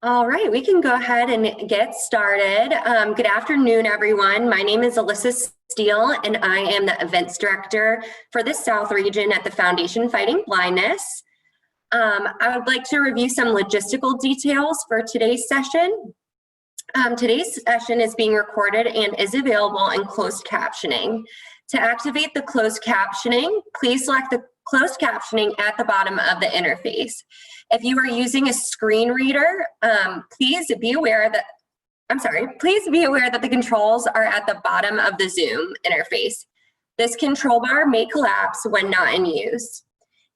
All right, we can go ahead and get started. Good afternoon, everyone. My name is Alyssa Steele, and I am the Events Director for the South Region at the Foundation Fighting Blindness. I would like to review some logistical details for today's session. Today's session is being recorded and is available in closed captioning. To activate the closed captioning, please select the closed captioning at the bottom of the interface. If you are using a screen reader, please be aware that the controls are at the bottom of the Zoom interface. This control bar may collapse when not in use.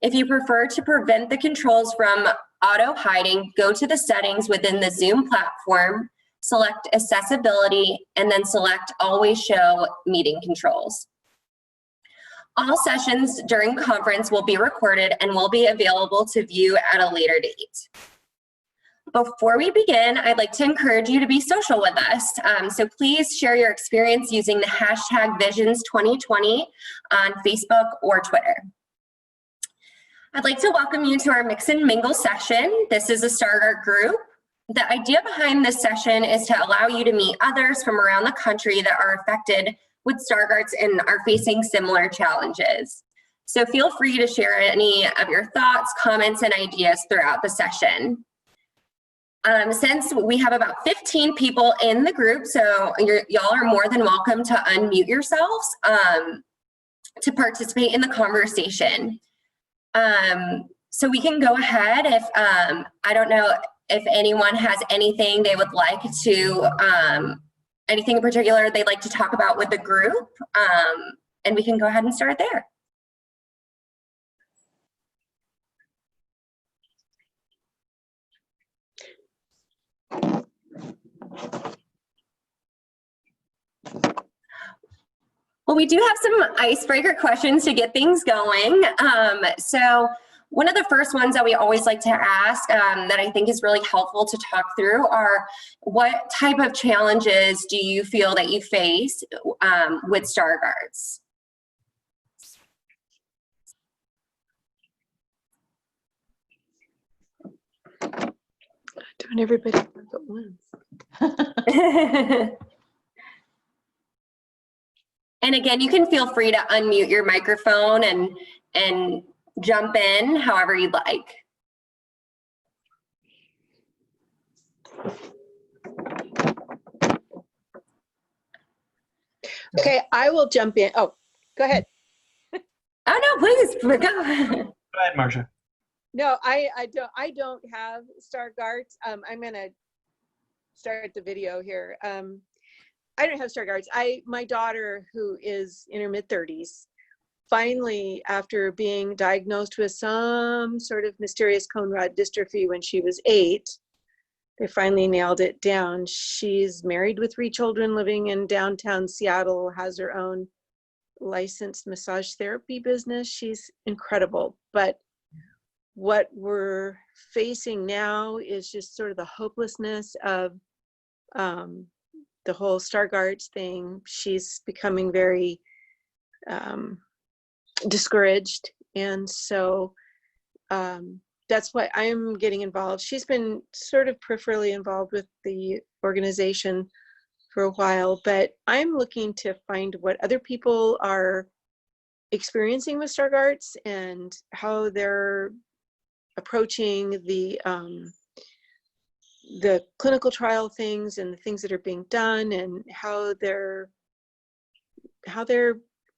If you prefer to prevent the controls from auto-hiding, go to the settings within the Zoom platform, select Accessibility, and then select Always Show Meeting Controls. All sessions during conference will be recorded and will be available to view at a later date. Before we begin, I'd like to encourage you to be social with us. So please share your experience using the hashtag Visions2020 on Facebook or Twitter. I'd like to welcome you to our Mix and Mingle session. This is a Stargardt group. The idea behind this session is to allow you to meet others from around the country that are affected with Stargardts and are facing similar challenges. So feel free to share any of your thoughts, comments, and ideas throughout the session. Since we have about 15 people in the group, so y'all are more than welcome to unmute yourselves to participate in the conversation. So we can go ahead if, I don't know if anyone has anything they would like to, anything in particular they'd like to talk about with the group, and we can go ahead and start there. Well, we do have some icebreaker questions to get things going. So one of the first ones that we always like to ask that I think is really helpful to talk through are, what type of challenges do you feel that you face with Stargardts? Don't everybody work at once. And again, you can feel free to unmute your microphone and jump in however you'd like. Okay, I will jump in. Oh, go ahead. Oh no, please go. Go ahead, Marcia. No, I don't have Stargardts. I'm gonna start the video here. I don't have Stargardts. My daughter, who is in her mid-30s, finally, after being diagnosed with some sort of mysterious cone rod dystrophy when she was 8, they finally nailed it down. She's married with 3 children, living in downtown Seattle, has her own licensed massage therapy business. She's incredible. But what we're facing now is just sort of the hopelessness of the whole Stargardts thing. She's becoming very discouraged, and so that's why I'm getting involved. She's been sort of peripherally involved with the organization for a while, but I'm looking to find what other people are experiencing with Stargardts and how they're approaching the clinical trial things and the things that are being done, and how they're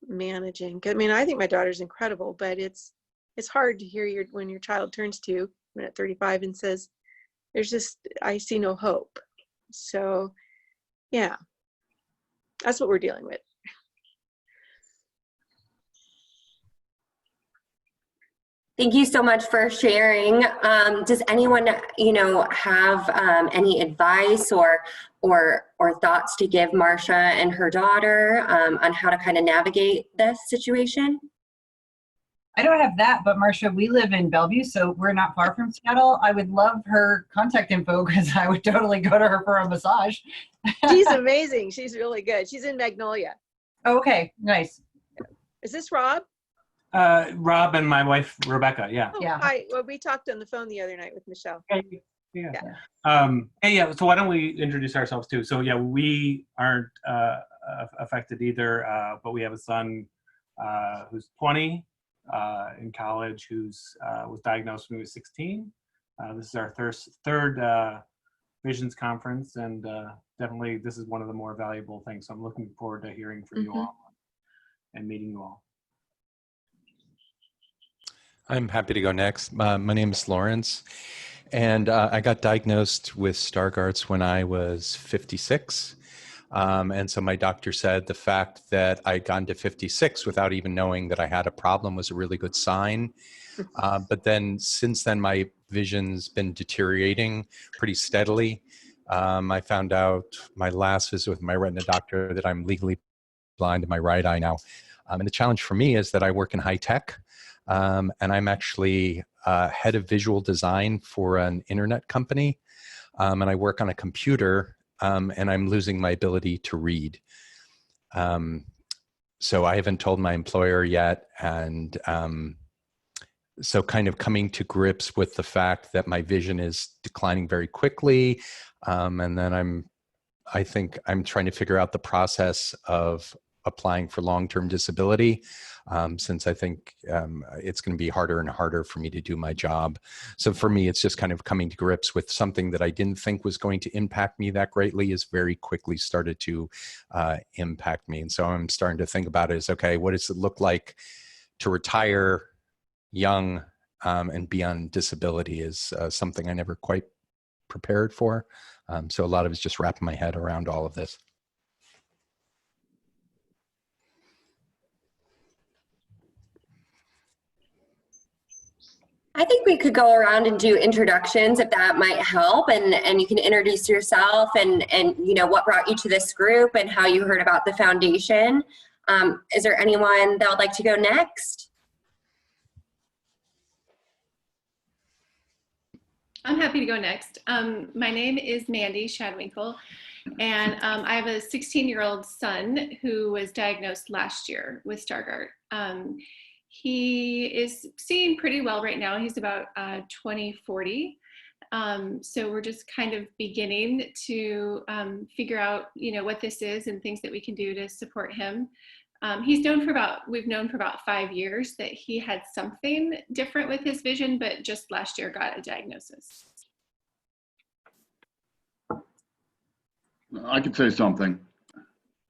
managing. I mean, I think my daughter's incredible, but it's hard to hear when your child turns to you at 35 and says, I see no hope. So yeah, that's what we're dealing with. Thank you so much for sharing. Does anyone, have any advice or thoughts to give Marcia and her daughter on how to kind of navigate this situation? I don't have that, but Marcia, we live in Bellevue, so we're not far from Seattle. I would love her contact info because I would totally go to her for a massage. She's amazing. She's really good. She's in Magnolia. Okay, nice. Is this Rob? Rob and my wife, Rebecca, yeah. Oh, Yeah. hi. Well, we talked on the phone the other night with Michelle. Okay. Yeah. Yeah. Hey, yeah. So why don't we introduce ourselves too? So yeah, we aren't affected either, but we have a son who's 20 in college, who's was diagnosed when he was 16. This is our third Visions conference, and definitely this is one of the more valuable things. So I'm looking forward to hearing from you all and meeting you all. I'm happy to go next. My name is Lawrence, and I got diagnosed with Stargardt's when I was 56. And so my doctor said the fact that I'd gone to 56 without even knowing that I had a problem was a really good sign. But then since then, my vision's been deteriorating pretty steadily. I found out my last visit with my retina doctor that I'm legally blind in my right eye now. And the challenge for me is that I work in high tech. And I'm actually head of visual design for an internet company. And I work on a computer, and I'm losing my ability to read. So I haven't told my employer yet. And so kind of coming to grips with the fact that my vision is declining very quickly. And then I think I'm trying to figure out the process of applying for long-term disability, since I think it's going to be harder and harder for me to do my job. So for me, it's just kind of coming to grips with something that I didn't think was going to impact me that greatly is very quickly started to impact me. And so I'm starting to think about it as, okay, what does it look like to retire young and be on disability is something I never quite prepared for. So a lot of it's just wrapping my head around all of this. I think we could go around and do introductions if that might help, and you can introduce yourself and you know what brought you to this group and how you heard about the foundation. Is there anyone that would like to go next? I'm happy to go next. My name is Mandy Shadwinkle, and I have a 16-year-old son who was diagnosed last year with Stargardt. He is seeing pretty well right now. He's about 20/40. So we're just kind of beginning to figure out, you know, what this is and things that we can do to support him. We've known for about 5 years that he had something different with his vision, but just last year got a diagnosis. I could say something.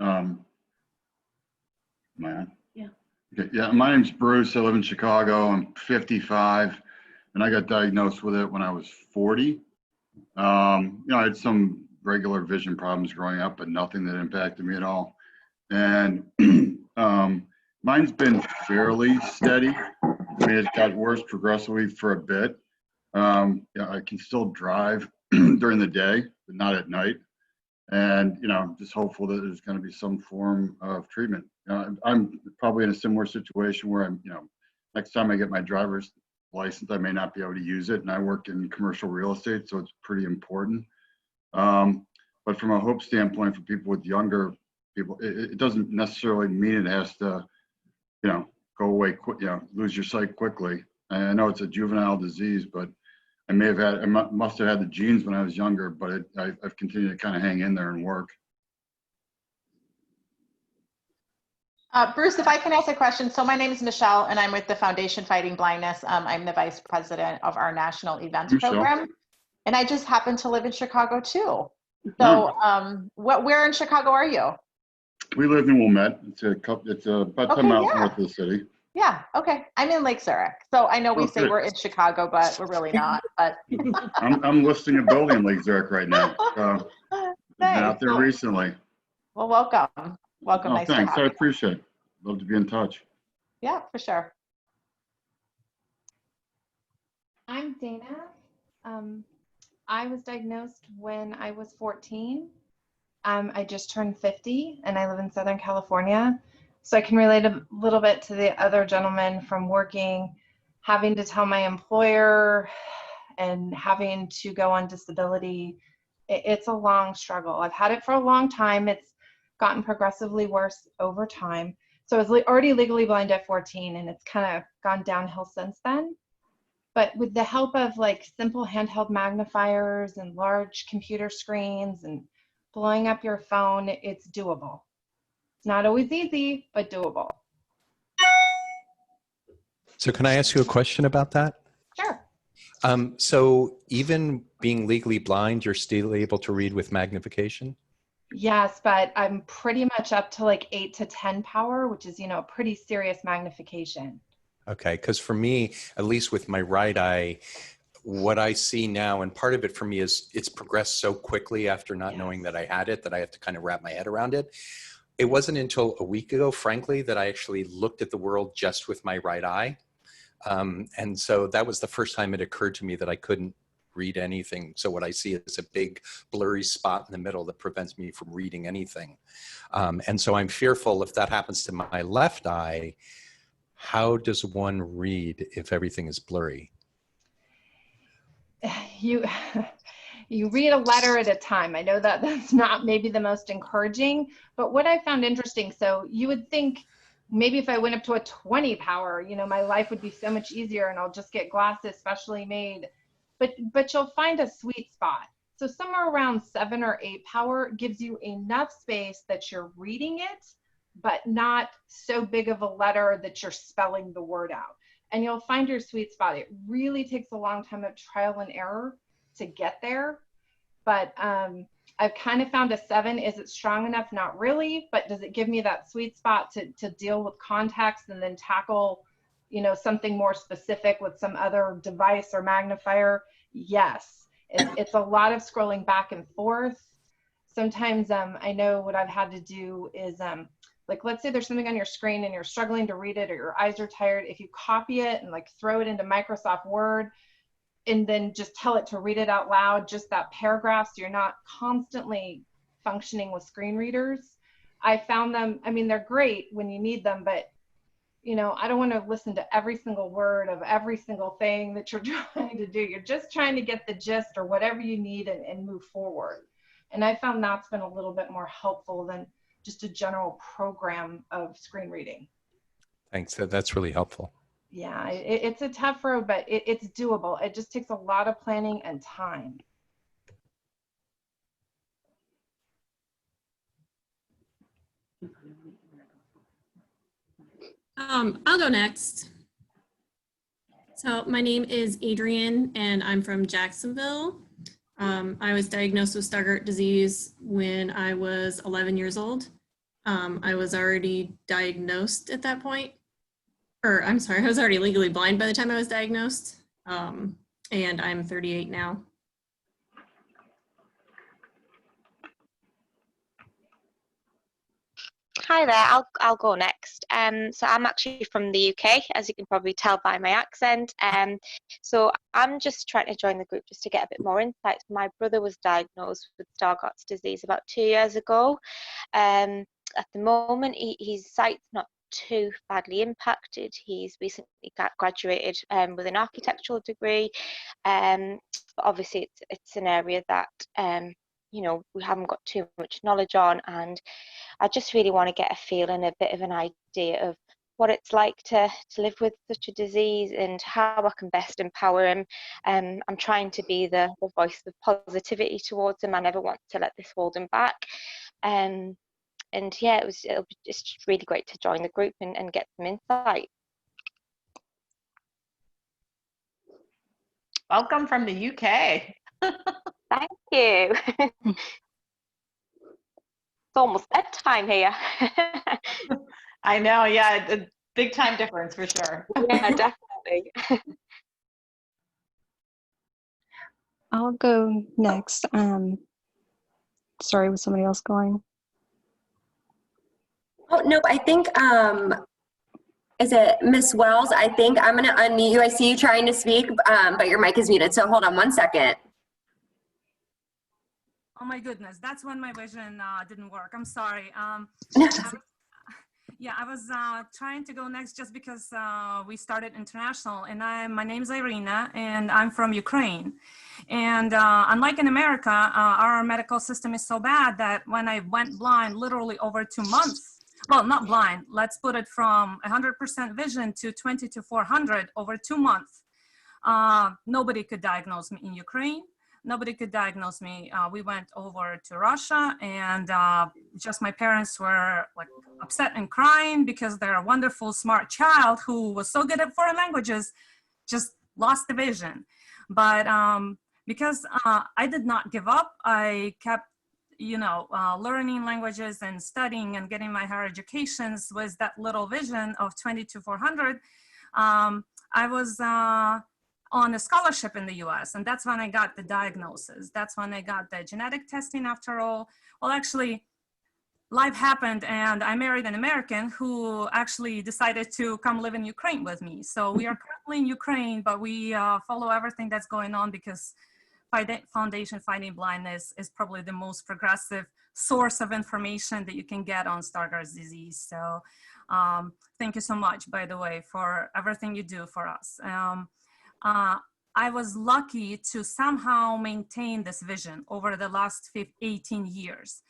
Am I on? Yeah. Okay. Yeah, my name's Bruce. I live in Chicago. I'm 55, and I got diagnosed with it when I was 40. You know, I had some regular vision problems growing up, but nothing that impacted me at all. And mine's been fairly steady. I mean, it got worse progressively for a bit. Yeah, I can still drive during the day, but not at night. And, you know, I'm just hopeful that there's going to be some form of treatment. I'm probably in a similar situation where I'm, you know, next time I get my driver's license, I may not be able to use it. And I work in commercial real estate, so it's pretty important. But from a hope standpoint, for people with younger people, it doesn't necessarily mean it has to, you know, go away quick, you know, lose your sight quickly. And I know it's a juvenile disease, but I must have had the genes when I was younger, but I've continued to kind of hang in there and work. Bruce, if I can ask a question. So my name is Michelle, and I'm with the Foundation Fighting Blindness. I'm the vice president of our national events program. And I just happen to live in Chicago too. So where in Chicago are you? We live in Wilmette. It's about 10 miles north of the city. Yeah, okay. I'm in Lake Zurich. So I know we say we're in Chicago, but we're really not. But I'm listing a building in Lake Zurich right now. So I've been out there recently. Well, welcome. Welcome. Oh, nice thanks. to I have you. appreciate it. Love to be in touch. Yeah, for sure. I'm Dana. I was diagnosed when I was 14. I just turned 50 and I live in Southern California. So I can relate a little bit to the other gentleman from working, having to tell my employer and having to go on disability. It's a long struggle. I've had it for a long time. It's gotten progressively worse over time. So I was already legally blind at 14 and it's kind of gone downhill since then. But with the help of like simple handheld magnifiers and large computer screens and blowing up your phone, it's doable. It's not always easy, but doable. So can I ask you a question about that? Sure. So even being legally blind, you're still able to read with magnification? Yes, but I'm pretty much up to like 8 to 10 power, which is, you know, pretty serious magnification. Okay, because for me, at least with my right eye, what I see now, and part of it for me is it's progressed so quickly after not knowing that I had it, that I have to kind of wrap my head around it. It wasn't until a week ago, frankly, that I actually looked at the world just with my right eye. And so that was the first time it occurred to me that I couldn't read anything. So what I see is a big blurry spot in the middle that prevents me from reading anything. And so I'm fearful if that happens to my left eye, how does one read if everything is blurry? You read a letter at a time. I know that that's not maybe the most encouraging, but what I found interesting, so you would think maybe if I went up to a 20 power, you know, my life would be so much easier and I'll just get glasses specially made. But you'll find a sweet spot. So somewhere around 7 or 8 power gives you enough space that you're reading it, but not so big of a letter that you're spelling the word out. And you'll find your sweet spot. It really takes a long time of trial and error to get there. But I've kind of found a 7. Is it strong enough? Not really. But does it give me that sweet spot to deal with context and then tackle, you know, something more specific with some other device or magnifier? Yes. It's a lot of scrolling back and forth. Sometimes I know what I've had to do is like, let's say there's something on your screen and you're struggling to read it or your eyes are tired. If you copy it and like throw it into Microsoft Word and then just tell it to read it out loud, just that paragraph, so you're not constantly functioning with screen readers. I found them, I mean, they're great when you need them, but you know, I don't want to listen to every single word of every single thing that you're trying to do. You're just trying to get the gist or whatever you need and move forward. And I found that's been a little bit more helpful than just a general program of screen reading. Thanks. That's really helpful. Yeah, it's a tough road, but it's doable. It just takes a lot of planning and time. I'll go next. So my name is Adrienne and I'm from Jacksonville. I was diagnosed with Stargardt disease when I was 11 years old. I was already diagnosed at that point. Or I'm sorry, I was already legally blind by the time I was diagnosed. And I'm 38 now. Hi there, I'll go next. So I'm actually from the UK, as you can probably tell by my accent. So I'm just trying to join the group just to get a bit more insight. My brother was diagnosed with Stargardt's disease about 2 years ago. At the moment, his sight's not too badly impacted. He's recently graduated with an architectural degree. But obviously, it's an area that you know, we haven't got too much knowledge on, and I just really want to get a feel and a bit of an idea of what it's like to live with such a disease and how I can best empower him. I'm trying to be the voice of positivity towards him. I never want to let this hold him back. And yeah, it'll be just really great to join the group and get some insight. Welcome from the UK. Thank you. It's almost bedtime here. I know, yeah, a big time difference for sure. Yeah, definitely. I'll go next. Sorry, was somebody else going? Oh, no, I think, is it Miss Wells? I think I'm gonna unmute you. I see you trying to speak, but your mic is muted, so hold on one second. Oh my goodness, that's when my vision didn't work. I'm sorry. Yeah, I was trying to go next just because we started international, and my name is Irina, and I'm from Ukraine. And unlike in America, our medical system is so bad that when I went blind literally over 2 months, well, not blind, let's put it from 100% vision to 20 to 400 over 2 months. Nobody could diagnose me in Ukraine. Nobody could diagnose me. We went over to Russia, and just my parents were like upset and crying because their wonderful, smart child who was so good at foreign languages just lost the vision. But because I did not give up, I kept, learning languages and studying and getting my higher educations with that little vision of 20 to 400. I was on a scholarship in the US, and that's when I got the diagnosis. That's when I got the genetic testing after all. Well, actually, life happened and I married an American who actually decided to come live in Ukraine with me. So we are currently in Ukraine, but we follow everything that's going on because Foundation Fighting Blindness is probably the most progressive source of information that you can get on Stargardt disease. So thank you so much, by the way, for everything you do for us. I was lucky to somehow maintain this vision over the last 18 years.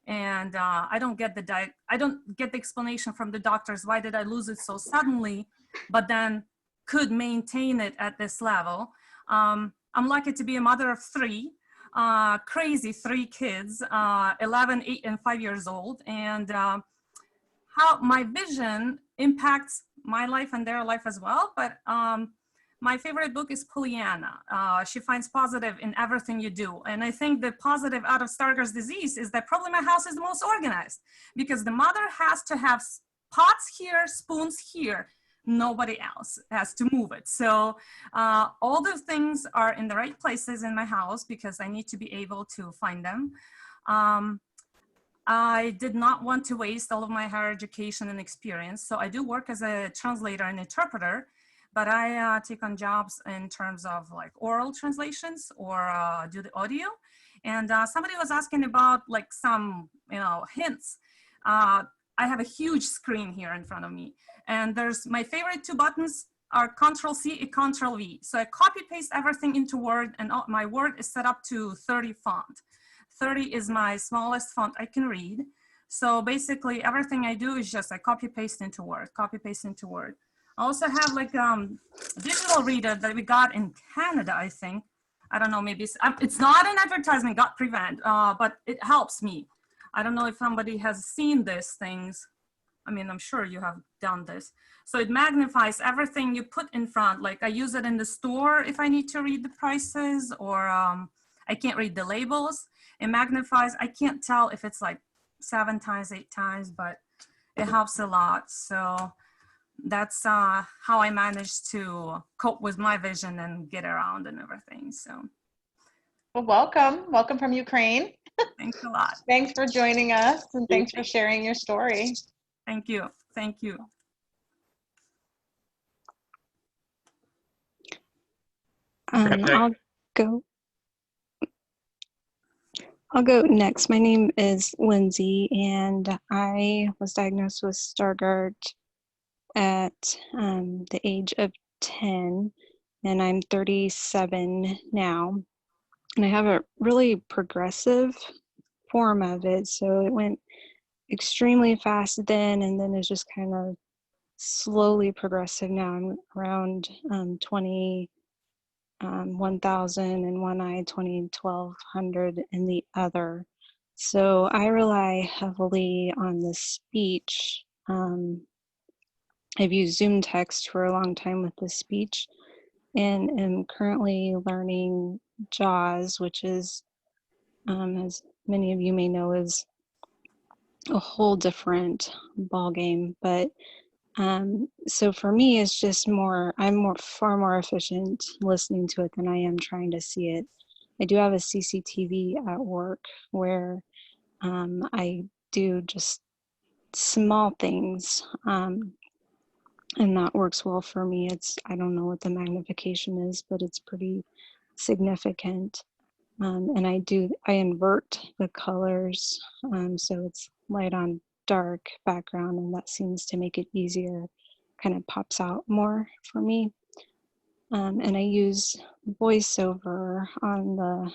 And I don't get the explanation from the doctors, why did I lose it so suddenly, but then could maintain it at this level. I'm lucky to be a mother of three, crazy 3 kids, 11, 8, and 5 years old. And how my vision impacts my life and their life as well. But my favorite book is Pollyanna. She finds positive in everything you do. And I think the positive out of Stargardt disease is that probably my house is the most organized because the mother has to have pots here, spoons here. Nobody else has to move it. So all the things are in the right places in my house because I need to be able to find them. I did not want to waste all of my higher education and experience. So I do work as a translator and interpreter, but I take on jobs in terms of like oral translations or do the audio. And somebody was asking about like some, hints. I have a huge screen here in front of me. And there's my favorite 2 buttons are Control-C and Control-V. So I copy paste everything into Word, and my Word is set up to 30 font. 30 is my smallest font I can read. So basically everything I do is just I copy paste into Word, copy paste into Word. I also have like a digital reader that we got in Canada, I think. I don't know, maybe it's not an advertisement, got prevent, but it helps me. I don't know if somebody has seen these things. I mean, I'm sure you have done this. So it magnifies everything you put in front. Like I use it in the store if I need to read the prices or I can't read the labels. It magnifies, I can't tell if it's like 7 times, 8 times, but it helps a lot. So that's how I managed to cope with my vision and get around and everything. So. Well, welcome from Ukraine. Thanks a lot. Thanks for joining us and thanks for sharing your story. Thank you. Thank you. I'll go next. My name is Lindsay, and I was diagnosed with Stargardt at the age of 10, and I'm 37 now. And I have a really progressive form of it, so it went extremely fast then, and then it's just kind of slowly progressive now. I'm around 20, 1,000 in one eye, 20, 1,200 in the other. So I rely heavily on the speech. I've used Zoom text for a long time with the speech and am currently learning JAWS, which is, as many of you may know, is a whole different ball game. But so for me, it's just far more efficient listening to it than I am trying to see it. I do have a CCTV at work where I do just small things, and that works well for me. I don't know what the magnification is, but it's pretty significant. And I invert the colors, so it's light on dark background, and that seems to make it easier, kind of pops out more for me. And I use voiceover on the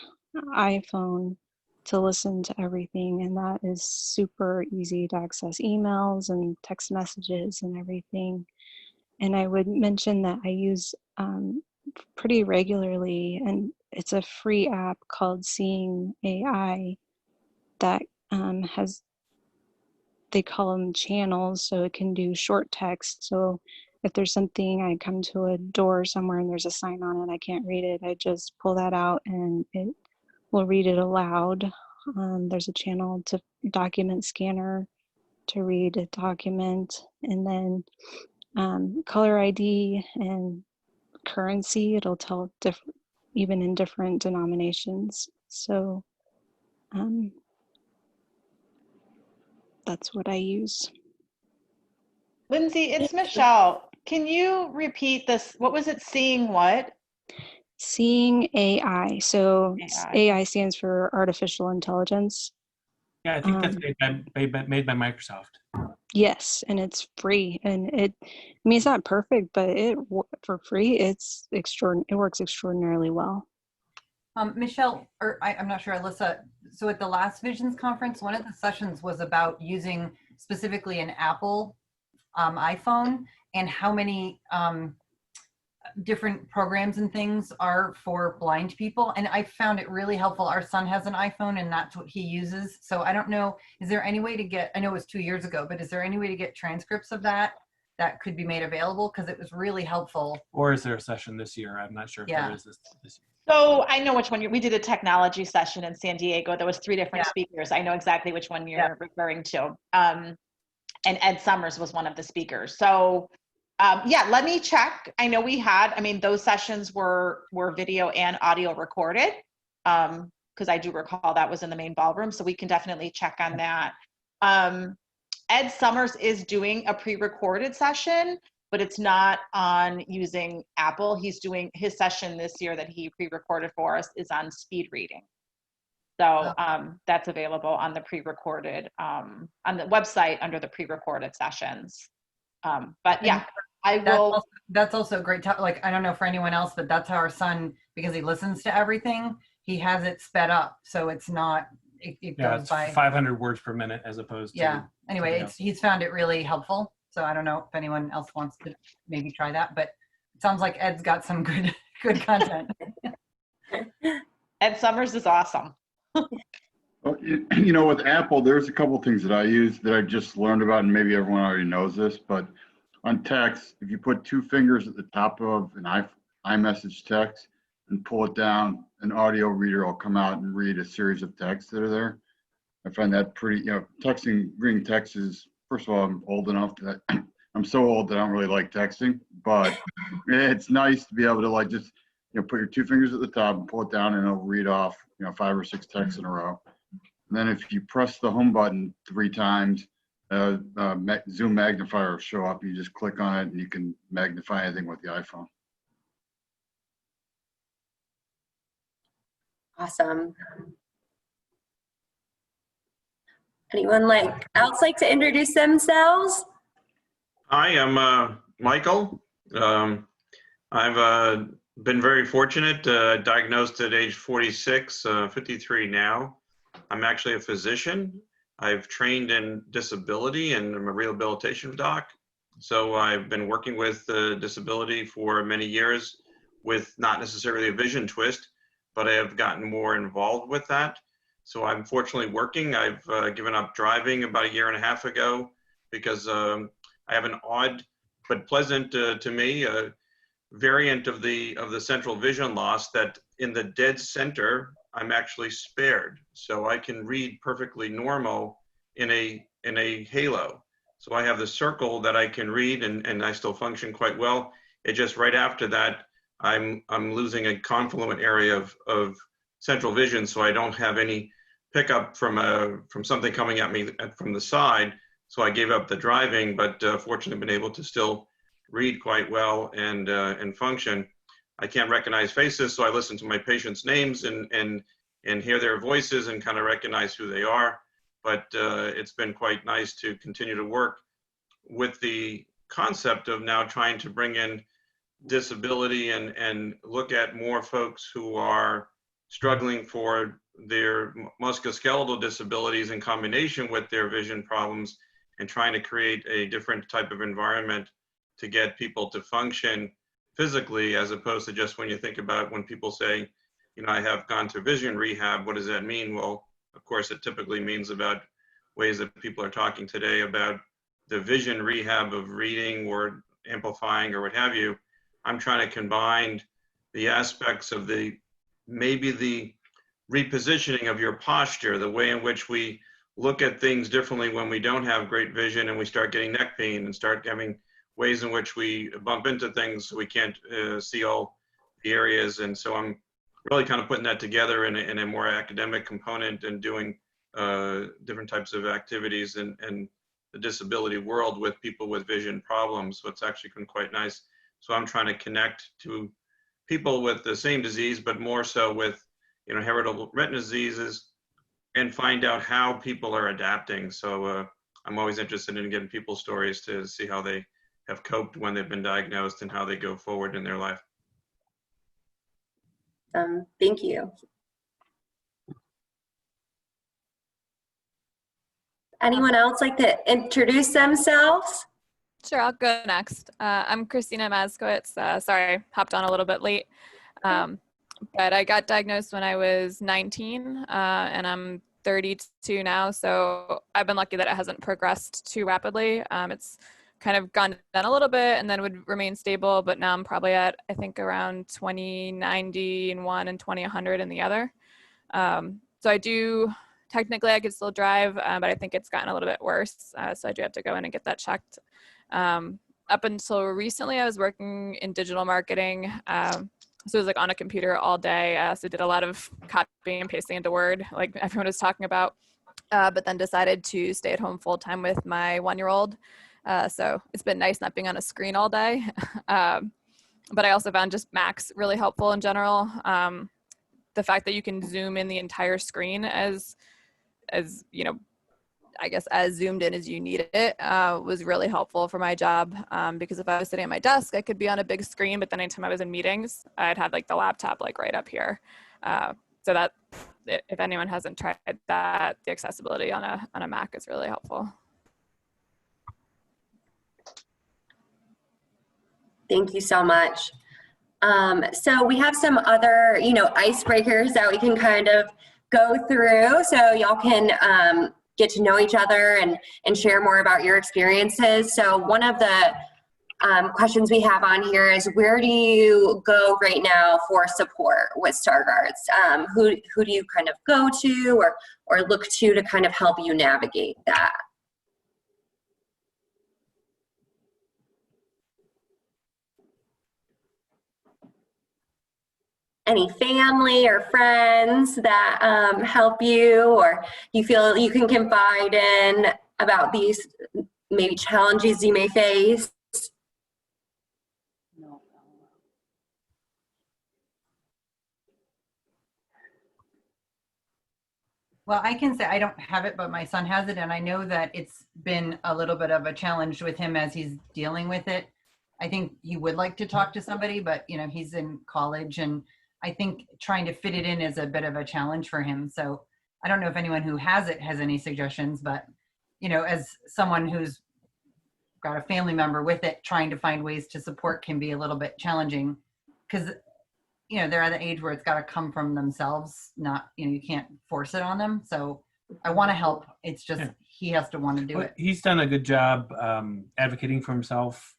iPhone to listen to everything, and that is super easy to access emails and text messages and everything. And I would mention that I use pretty regularly, and it's a free app called Seeing AI that has, they call them channels, so it can do short text. So if there's something, I come to a door somewhere and there's a sign on it, I can't read it, I just pull that out and it will read it aloud. There's a channel to document scanner to read a document, and then color ID and currency, it'll tell different, even in different denominations. So that's what I use. Lindsay, it's Michelle. Can you repeat this? What was it? Seeing what? Seeing AI. So AI. AI stands for artificial intelligence. Yeah, I think that's made by Microsoft. Yes, and it's free, and I mean, it's not perfect, but for free, it works extraordinarily well. Michelle, or I'm not sure, Alyssa, so at the last Visions conference, one of the sessions was about using specifically an Apple iPhone, and how many different programs and things are for blind people. And I found it really helpful. Our son has an iPhone and that's what he uses. So I don't know, is there any way to get, I know it was 2 years ago, but is there any way to get transcripts of that could be made available? Because it was really helpful. Or is there a session this year? I'm not sure if there is this year. So I know which one we did a technology session in San Diego. There was 3 different speakers. I know exactly which one you're referring to. And Ed Summers was one of the speakers. So let me check. I know we had, I mean, those sessions were video and audio recorded, because I do recall that was in the main ballroom. So we can definitely check on that. Ed Summers is doing a pre-recorded session, but it's not on using Apple. He's doing his session this year that he pre-recorded for us is on speed reading. So that's available on the pre-recorded, on the website under the pre-recorded sessions. But yeah, I will. That's also a great topic. Like, I don't know for anyone else, but that's how our son, because he listens to everything, he has it sped up. So it's not, it goes it's by 500 words per minute as opposed to. Anyway, he's found it really helpful. So I don't know if anyone else wants to maybe try that, but it sounds like Ed's got some good content. Ed Summers is awesome. Well, you know, with Apple, there's a couple things that I use that I just learned about, and maybe everyone already knows this, but on text, if you put 2 fingers at the top of an iMessage text and pull it down, an audio reader will come out and read a series of texts that are there. I find that pretty, reading text is, first of all, I'm old enough that I'm so old that I don't really like texting, but it's nice to be able to just, put your 2 fingers at the top and pull it down and it'll read off, 5 or 6 texts in a row. And then if you press the home button 3 times, Zoom magnifier will show up. You just click on it and you can magnify anything with the iPhone. Awesome. Anyone else like to introduce themselves? Hi, I'm Michael. I've been very fortunate, diagnosed at age 46, 53 now. I'm actually a physician. I've trained in disability and I'm a rehabilitation doc. So I've been working with disability for many years with not necessarily a vision twist, but I have gotten more involved with that. So I'm fortunately working. I've given up driving about 1.5 years ago because I have an odd but pleasant to me variant of the central vision loss that in the dead center I'm actually spared, so I can read perfectly normal in a halo. So I have the circle that I can read and I still function quite well. It just right after that I'm losing a confluent area of central vision, so I don't have any pickup from something coming at me from the side. So I gave up the driving, but fortunately been able to still read quite well and function. I can't recognize faces, so I listen to my patients' names and hear their voices and kind of recognize who they are. But it's been quite nice to continue to work with the concept of now trying to bring in disability and look at more folks who are struggling for their musculoskeletal disabilities in combination with their vision problems, and trying to create a different type of environment to get people to function physically, as opposed to just when you think about when people say, you know, I have gone to vision rehab, what does that mean? Well, of course, it typically means about ways that people are talking today about the vision rehab of reading or amplifying or what have you. I'm trying to combine the aspects of maybe the repositioning of your posture, the way in which we look at things differently when we don't have great vision and we start getting neck pain and start having ways in which we bump into things so we can't see all the areas. And so I'm really kind of putting that together in a more academic component and doing different types of activities in the disability world with people with vision problems. So it's actually been quite nice. So I'm trying to connect to people with the same disease, but more so with, you know, heritable retina diseases, and find out how people are adapting. So I'm always interested in getting people's stories to see how they have coped when they've been diagnosed and how they go forward in their life. Thank you. Anyone else like to introduce themselves? Sure, I'll go next. I'm Christina Maskowitz. Sorry, I hopped on a little bit late. But I got diagnosed when I was 19, and I'm 32 now. So I've been lucky that it hasn't progressed too rapidly. It's kind of gone down a little bit and then would remain stable. But now I'm probably at, I think, around 20/90 in one and 20/100 in the other. So I do, technically I could still drive, but I think it's gotten a little bit worse. So I do have to go in and get that checked. Up until recently, I was working in digital marketing. So it was like on a computer all day. So did a lot of copying and pasting into Word, like everyone was talking about, but then decided to stay at home full time with my 1-year-old. So it's been nice not being on a screen all day. But I also found just Macs really helpful in general. The fact that you can zoom in the entire screen as you know, I guess as zoomed in as you need it was really helpful for my job, because if I was sitting at my desk, I could be on a big screen, but then anytime I was in meetings, I'd have like the laptop like right up here. So that, if anyone hasn't tried that, the accessibility on a Mac is really helpful. Thank you so much. So we have some other, you know, icebreakers that we can kind of go through so y'all can get to know each other and share more about your experiences. So one of the questions we have on here is, where do you go right now for support with Stargardt? Who do you kind of go to or look to kind of help you navigate that? Any family or friends that help you, or you feel you can confide in about these maybe challenges you may face? Well, I can say I don't have it, but my son has it. And I know that it's been a little bit of a challenge with him as he's dealing with it. I think he would like to talk to somebody, but you know, he's in college, and I think trying to fit it in is a bit of a challenge for him. So I don't know if anyone who has it has any suggestions, but you know, as someone who's got a family member with it, trying to find ways to support can be a little bit challenging, because you know, they're at the age where it's got to come from themselves, not, you know, you can't force it on them. So I want to help. It's just, he has to want to do it. He's done a good job advocating for himself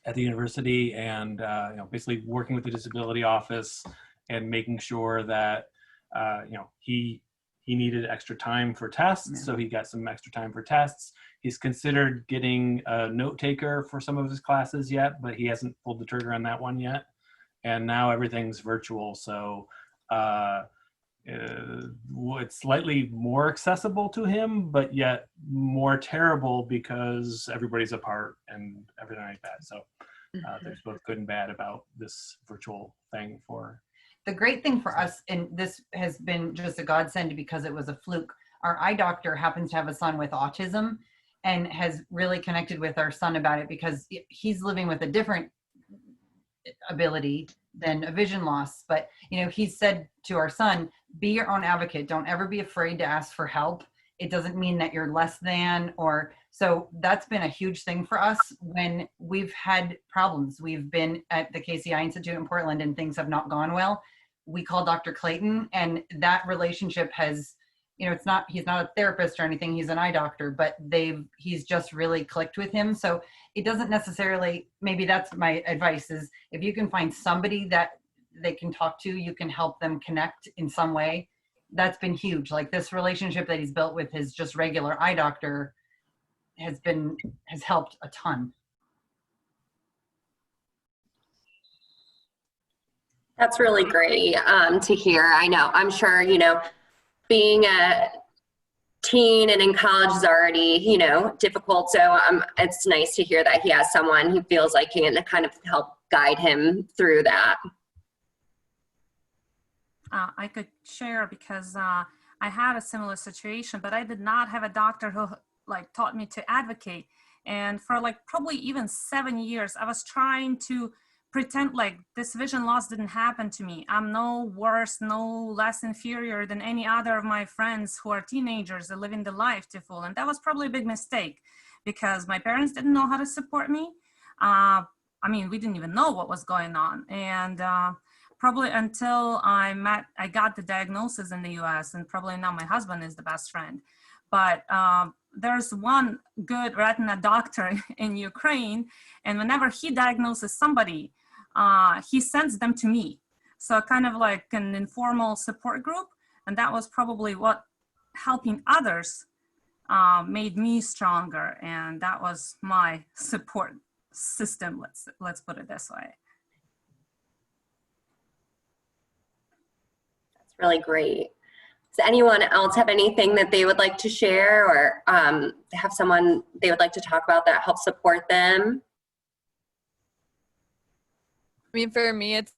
at the university, and you know, basically working with the disability office and making sure that you know, he needed extra time for tests, so he got some extra time for tests. He's considered getting a note taker for some of his classes yet, but he hasn't pulled the trigger on that one yet. And now everything's virtual, so it's slightly more accessible to him, but yet more terrible because everybody's apart and everything like that. So there's both good and bad about this virtual thing. For the great thing for us, and this has been just a godsend because it was a fluke, our eye doctor happens to have a son with autism and has really connected with our son about it, because he's living with a different ability than a vision loss. But you know, he said to our son, be your own advocate, don't ever be afraid to ask for help. It doesn't mean that you're less than, or so that's been a huge thing for us when we've had problems. We've been at the KCI Institute in Portland and things have not gone well. We call Dr. Clayton, and that relationship has, he's not a therapist or anything, he's an eye doctor, but he's just really clicked with him. So it doesn't necessarily, maybe that's my advice, is if you can find somebody that they can talk to, you can help them connect in some way. That's been huge. Like this relationship that he's built with his just regular eye doctor has helped a ton. That's really great to hear. I know, I'm sure, being a teen and in college is already, difficult. So it's nice to hear that he has someone who feels like he can kind of help guide him through that. I could share because I had a similar situation, but I did not have a doctor who taught me to advocate. And for probably even 7 years, I was trying to pretend like this vision loss didn't happen to me. I'm no worse, no less inferior than any other of my friends who are teenagers and living the life to full. And that was probably a big mistake because my parents didn't know how to support me. We didn't even know what was going on. And probably until I got the diagnosis in the US, and probably now my husband is the best friend. But there's one good retina doctor in Ukraine, and whenever he diagnoses somebody, he sends them to me. So kind of like an informal support group. And that was probably what helping others made me stronger. And that was my support system, let's put it this way. That's really great. Does anyone else have anything that they would like to share, or have someone they would like to talk about that helps support them? For me, it's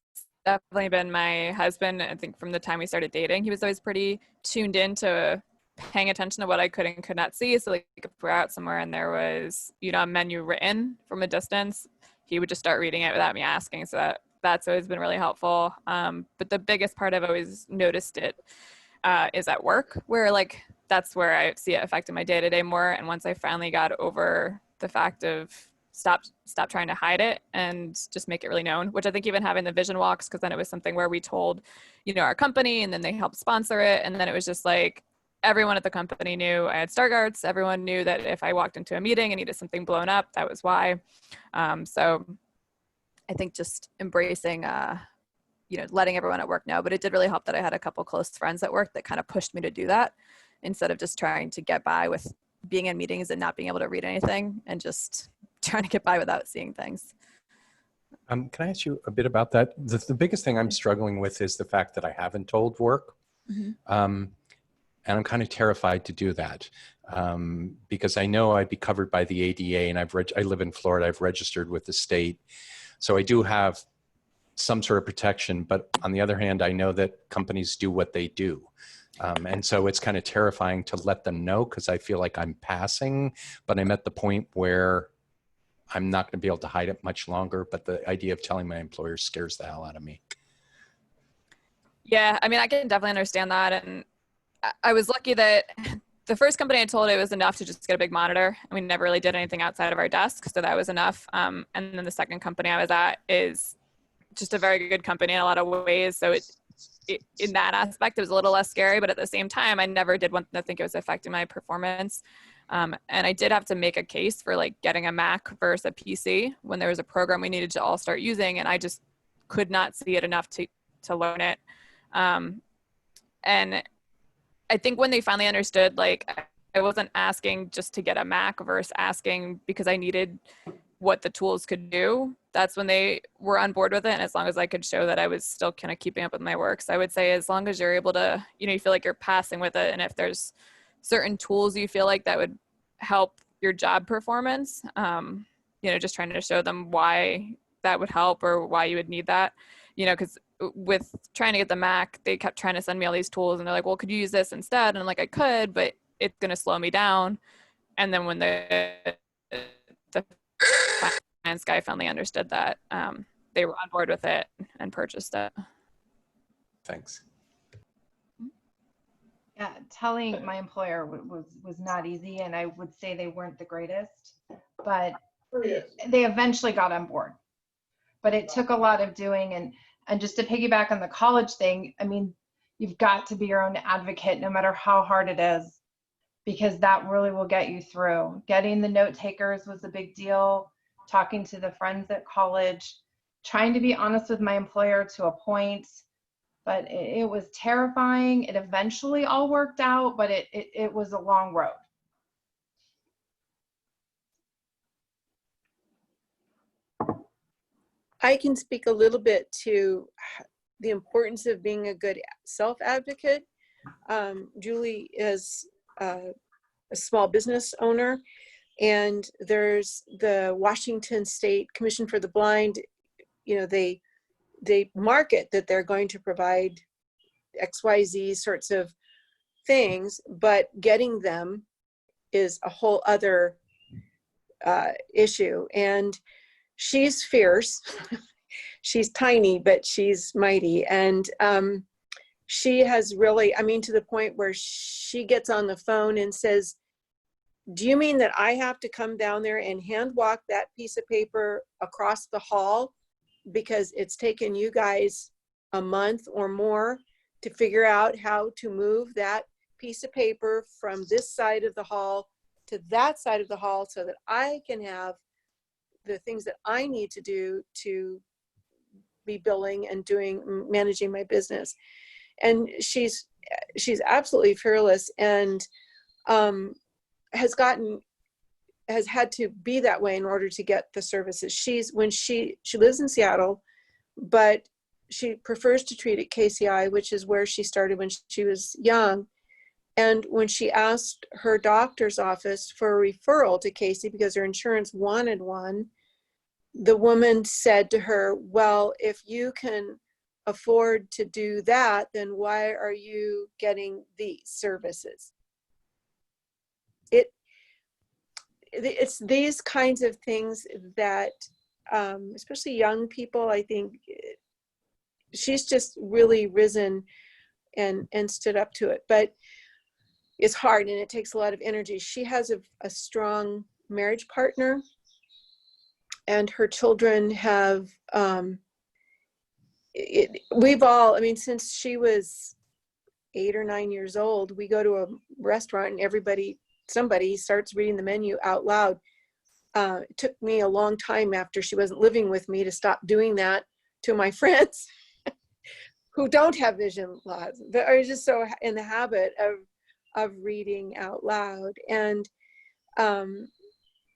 definitely been my husband. I think from the time we started dating, he was always pretty tuned in to paying attention to what I could and could not see. So if we're out somewhere and there was, a menu written from a distance, he would just start reading it without me asking. So that's always been really helpful. But the biggest part I've always noticed it is at work, where that's where I see it affecting my day-to-day more. And once I finally got over the fact of stop trying to hide it and just make it really known, which I think even having the vision walks, because then it was something where we told, our company, and then they helped sponsor it. And then it was just everyone at the company knew I had Stargardts. Everyone knew that if I walked into a meeting and needed something blown up, that was why. So I think just embracing, letting everyone at work know, but it did really help that I had a couple close friends at work that kind of pushed me to do that instead of just trying to get by with being in meetings and not being able to read anything and just trying to get by without seeing things. Can I ask you a bit about that? The biggest thing I'm struggling with is the fact that I haven't told work. Mm-hmm. And I'm kind of terrified to do that because I know I'd be covered by the ADA, and I live in Florida. I've registered with the state. So I do have some sort of protection, but on the other hand, I know that companies do what they do. And so it's kind of terrifying to let them know because I feel like I'm passing, but I'm at the point where I'm not going to be able to hide it much longer. But the idea of telling my employer scares the hell out of me. Yeah, I can definitely understand that. And I was lucky that the first company I told, it was enough to just get a big monitor. And we never really did anything outside of our desk. So that was enough. And then the second company I was at is just a very good company in a lot of ways. So in that aspect, it was a little less scary, but at the same time, I never did want to think it was affecting my performance. And I did have to make a case for getting a Mac versus a PC when there was a program we needed to all start using, and I just could not see it enough to learn it. And I think when they finally understood, I wasn't asking just to get a Mac versus asking because I needed what the tools could do, that's when they were on board with it. And as long as I could show that I was still kind of keeping up with my work. So I would say as long as you're able to, you feel like you're passing with it. And if there's certain tools you feel like that would help your job performance, just trying to show them why that would help or why you would need that, because with trying to get the Mac, they kept trying to send me all these tools and they're like, well, could you use this instead? And I'm like, I could, but it's going to slow me down. And then when the finance guy finally understood that, they were on board with it and purchased it. Thanks. telling my employer was not easy, and I would say they weren't the greatest, but they eventually got on board. But it took a lot of doing, and just to piggyback on the college thing, I mean, you've got to be your own advocate no matter how hard it is, because that really will get you through. Getting the note takers was a big deal, talking to the friends at college, trying to be honest with my employer to a point, but it was terrifying. It eventually all worked out, but it was a long road. I can speak a little bit to the importance of being a good self-advocate. Julie is a small business owner, and there's the Washington State Commission for the Blind. You know, they market that they're going to provide XYZ sorts of things, but getting them is a whole other issue. And she's fierce. She's tiny, but she's mighty. And she has really, I mean, to the point where she gets on the phone and says, do you mean that I have to come down there and hand walk that piece of paper across the hall because it's taken you guys a month or more to figure out how to move that piece of paper from this side of the hall to that side of the hall so that I can have the things that I need to do to be billing and managing my business. And she's absolutely fearless, and has had to be that way in order to get the services. She lives in Seattle, but she prefers to treat at KCI, which is where she started when she was young. And when she asked her doctor's office for a referral to Casey because her insurance wanted one, the woman said to her, well, if you can afford to do that, then why are you getting these services? It's these kinds of things that, especially young people, I think she's just really risen and stood up to it. But it's hard and it takes a lot of energy. She has a strong marriage partner, and her children have, we've all, I mean, since she was 8 or 9 years old, we go to a restaurant and somebody starts reading the menu out loud. It took me a long time after she wasn't living with me to stop doing that to my friends who don't have vision loss, but are just so in the habit of reading out loud. And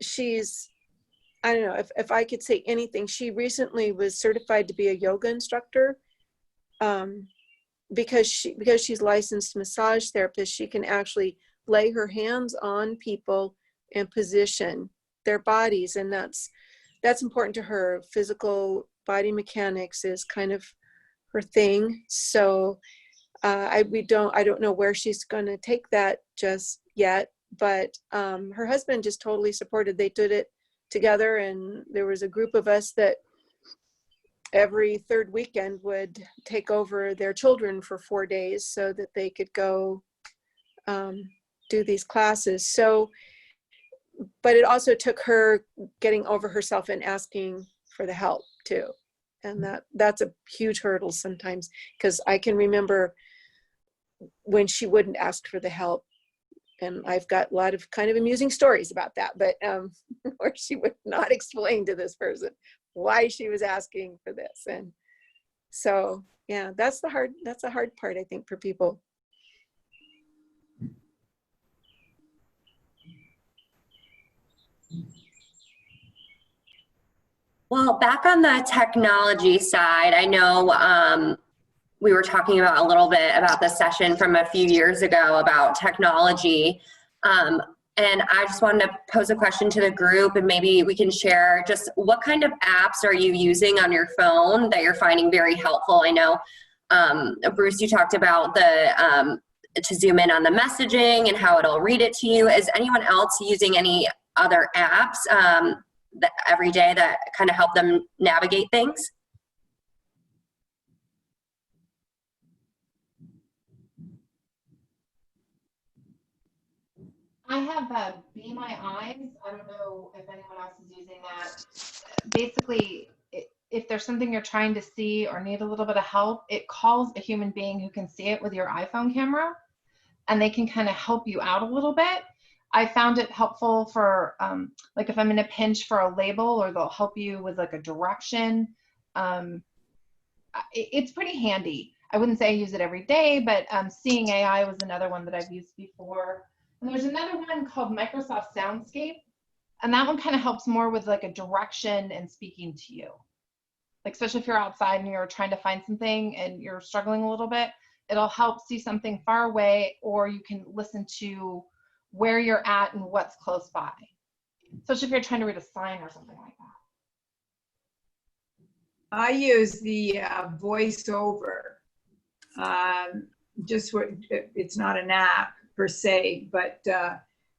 she's, I don't know, if I could say anything, she recently was certified to be a yoga instructor. Because she's licensed massage therapist, she can actually lay her hands on people and position their bodies, and that's important to her. Physical body mechanics is kind of her thing. So I don't know where she's going to take that just yet, but her husband just totally supported. They did it together, and there was a group of us that every third weekend would take over their children for 4 days so that they could go do these classes. So, but it also took her getting over herself and asking for the help too. And that's a huge hurdle sometimes, because I can remember when she wouldn't ask for the help. And I've got a lot of kind of amusing stories about that, but where she would not explain to this person why she was asking for this. And so, yeah, that's a hard part, I think, for people. Well, back on the technology side, I know we were talking about a little bit about the session from a few years ago about technology. And I just wanted to pose a question to the group, and maybe we can share just what kind of apps are you using on your phone that you're finding very helpful? I know, Bruce, you talked about to zoom in on the messaging and how it'll read it to you. Is anyone else using any other apps every day that kind of help them navigate things? have Be My Eyes. I don't know if anyone else is using that. Basically, if there's something you're trying to see or need a little bit of help, it calls a human being who can see it with your iPhone camera, and they can kind of help you out a little bit. I found it helpful for like if I'm in a pinch for a label, or they'll help you with like a direction. It's pretty handy. I wouldn't say I use it every day, but Seeing AI was another one that I've used before. And there's another one called Microsoft Soundscape, and that one kind of helps more with like a direction and speaking to you. Like, especially if you're outside and you're trying to find something and you're struggling a little bit, it'll help see something far away, or you can listen to where you're at and what's close by. Especially if you're trying to read a sign or something like that. I use the voiceover. It's not an app per se, but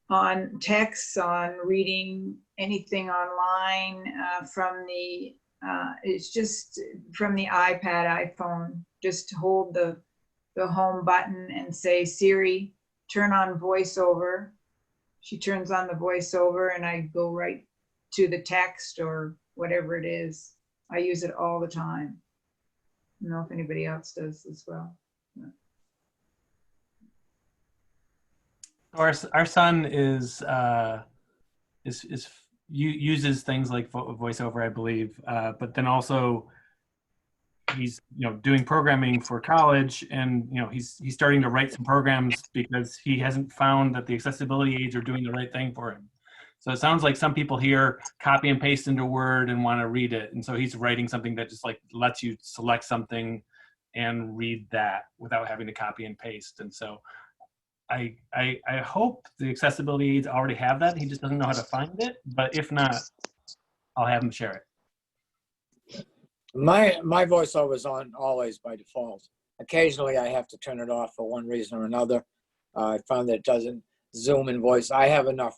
on texts, on reading anything online it's just from the iPad, iPhone. Just hold the home button and say, Siri, turn on voiceover. She turns on the voiceover, and I go right to the text or whatever it is. I use it all the time. I don't know if anybody else does as well. Our son uses things like voiceover, I believe, but then also he's doing programming for college, and he's starting to write some programs because he hasn't found that the accessibility aids are doing the right thing for him. So it sounds like some people here copy and paste into Word and want to read it, and so he's writing something that just like lets you select something and read that without having to copy and paste. And so I hope the accessibility aids already have that. He just doesn't know how to find it, but if not, I'll have him share it. My voiceover is on always by default. Occasionally I have to turn it off for one reason or another. I found that it doesn't zoom in voice. I have enough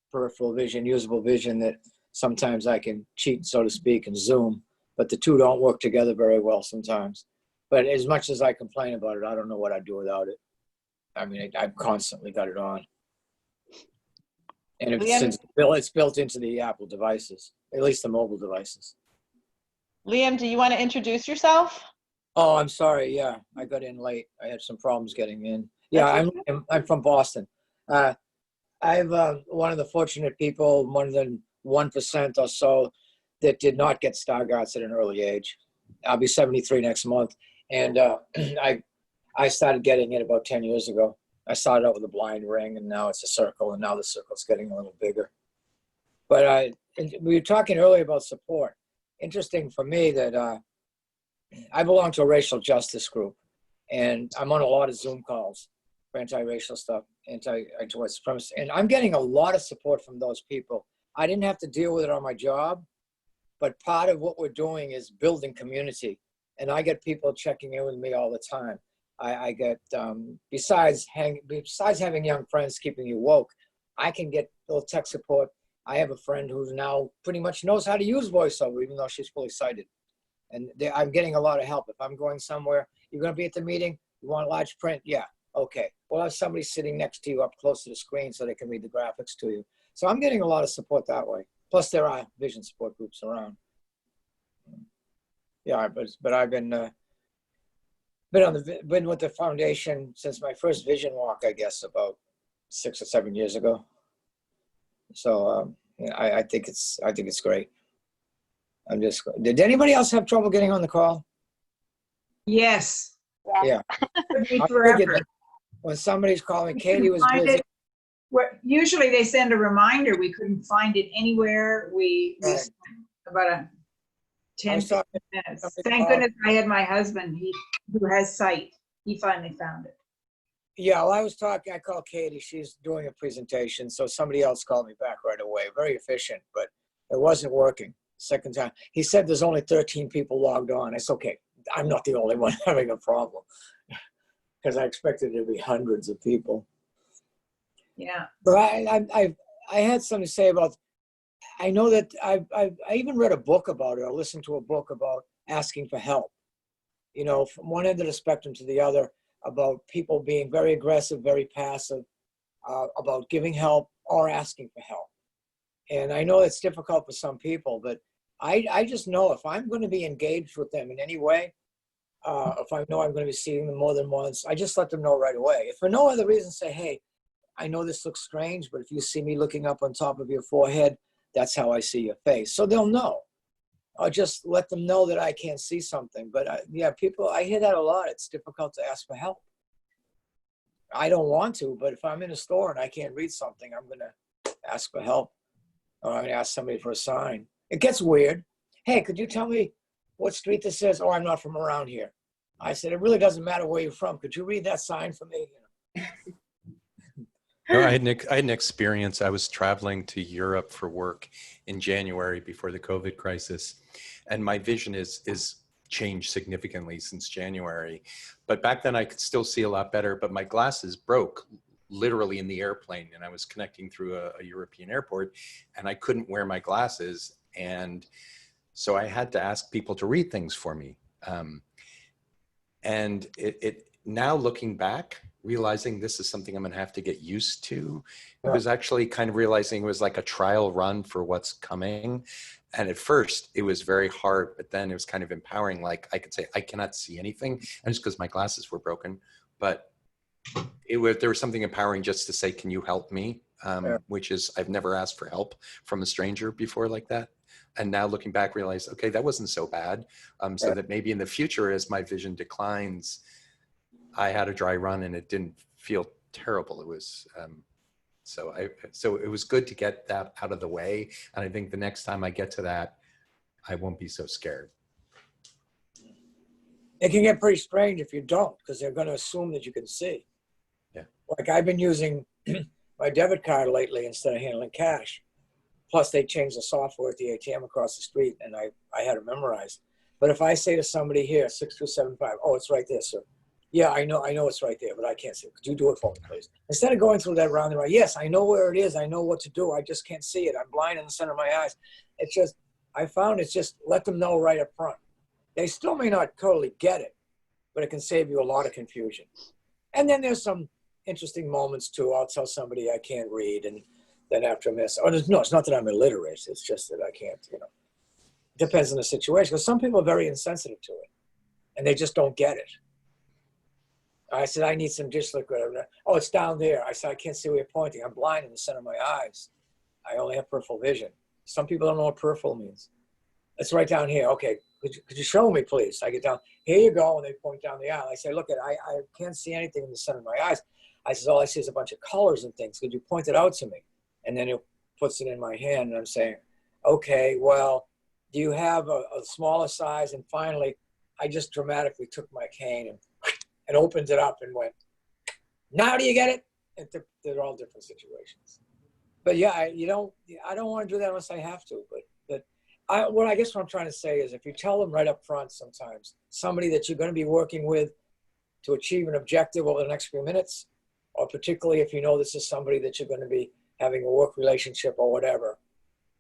peripheral vision, usable vision, that sometimes I can cheat, so to speak, and zoom, but the two don't work together very well sometimes. But as much as I complain about it, I don't know what I'd do without it. I mean, I've constantly got it on. And since it's built into the Apple devices, at least the mobile devices. Liam, do you want to introduce yourself? Oh, I'm sorry. Yeah, I got in late. I had some problems getting in. Yeah, I'm from Boston. I'm one of the fortunate people, more than 1% or so, that did not get Stargardts at an early age. I'll be 73 next month. And I started getting it about 10 years ago. I started out with a blind ring, and now it's a circle, and now the circle's getting a little bigger. But we were talking earlier about support. Interesting for me that I belong to a racial justice group, and I'm on a lot of Zoom calls for anti-racial stuff, anti-white supremacy, and I'm getting a lot of support from those people. I didn't have to deal with it on my job, but part of what we're doing is building community, and I get people checking in with me all the time. I get, besides having young friends keeping you woke, I can get a little tech support. I have a friend who now pretty much knows how to use VoiceOver, even though she's fully sighted. And I'm getting a lot of help. If I'm going somewhere, you're going to be at the meeting, you want large print? Yeah, okay. We'll have somebody sitting next to you up close to the screen so they can read the graphics to you. So I'm getting a lot of support that way. Plus there are vision support groups around. Yeah, but I've been with the foundation since my first vision walk, I guess, about 6 or 7 years ago. So I think it's great. Did anybody else have trouble getting on the call? Yes. Yeah. When somebody's calling, Katie was busy. Usually they send a reminder. We couldn't find it anywhere. We spent about 10 minutes. Thank goodness I had my husband, who has sight. He finally found it. Yeah, well, I called Katie. She's doing a presentation, so somebody else called me back right away. Very efficient, but it wasn't working. Second time. He said there's only 13 people logged on. It's okay. I'm not the only one having a problem, because I expected there to be hundreds of people. Yeah. But I had something to say about, I know that I even read a book about it, or listened to a book about asking for help. You know, from one end of the spectrum to the other, about people being very aggressive, very passive, about giving help, or asking for help. And I know it's difficult for some people, but I just know if I'm going to be engaged with them in any way, if I know I'm going to be seeing them more than once, I just let them know right away. If for no other reason, say, hey, I know this looks strange, but if you see me looking up on top of your forehead, that's how I see your face. So they'll know. I'll just let them know that I can't see something. But yeah, people, I hear that a lot. It's difficult to ask for help. I don't want to, but if I'm in a store and I can't read something, I'm going to ask for help. Or I'm going to ask somebody for a sign. It gets weird. Hey, could you tell me what street this is? Oh, I'm not from around here. I said, it really doesn't matter where you're from. Could you read that sign for me? No, I had an experience. I was traveling to Europe for work in January before the COVID crisis, and my vision is changed significantly since January. But back then I could still see a lot better, but my glasses broke literally in the airplane, and I was connecting through a European airport, and I couldn't wear my glasses. And so I had to ask people to read things for me. And it now looking back, realizing this is something I'm gonna have to get used to, it was actually kind of realizing it was like a trial run for what's coming. And at first it was very hard, but then it was kind of empowering. Like I could say, I cannot see anything, and it's because my glasses were broken, but there was something empowering just to say, can you help me? Which is, I've never asked for help from a stranger before like that. And now looking back, realize, okay, that wasn't so bad. So that maybe in the future, as my vision declines, I had a dry run and it didn't feel terrible. It was, so it was good to get that out of the way. And I think the next time I get to that, I won't be so scared. It can get pretty strange if you don't, because they're going to assume that you can see. Yeah. Like I've been using my debit card lately instead of handling cash. Plus they changed the software at the ATM across the street, and I had it memorized. But if I say to somebody here, 6275, oh, it's right there, sir. Yeah, I know it's right there, but I can't see it. Could you do it for me, please? Instead of going through that round and round, yes, I know where it is. I know what to do. I just can't see it. I'm blind in the center of my eyes. It's just, I found it's just let them know right up front. They still may not totally get it, but it can save you a lot of confusion. And then there's some interesting moments too. I'll tell somebody I can't read, and then after a miss, no, it's not that I'm illiterate. It's just that I can't, depends on the situation. Because some people are very insensitive to it, and they just don't get it. I said, I need some dish liquid. Oh, it's down there. I said, I can't see where you're pointing. I'm blind in the center of my eyes. I only have peripheral vision. Some people don't know what peripheral means. It's right down here. Okay, could you show me, please? I get down. Here you go. And they point down the aisle. I say, look, I can't see anything in the center of my eyes. I said, all I see is a bunch of colors and things. Could you point it out to me? And then he puts it in my hand, and I'm saying, okay, well, do you have a smaller size? And finally, I just dramatically took my cane and opened it up and went, now do you get it? And they're all different situations. But yeah, I don't want to do that unless I have to. But I guess what I'm trying to say is, if you tell them right up front, sometimes somebody that you're going to be working with to achieve an objective over the next few minutes, or particularly if you know this is somebody that you're going to be having a work relationship or whatever,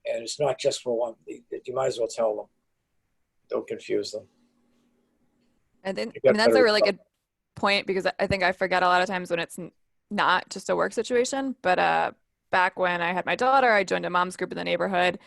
and it's not just for one, you might as well tell them. Don't confuse them. I mean, that's a really good point, because I think I forget a lot of times when it's not just a work situation. But back when I had my daughter, I joined a mom's group in the neighborhood.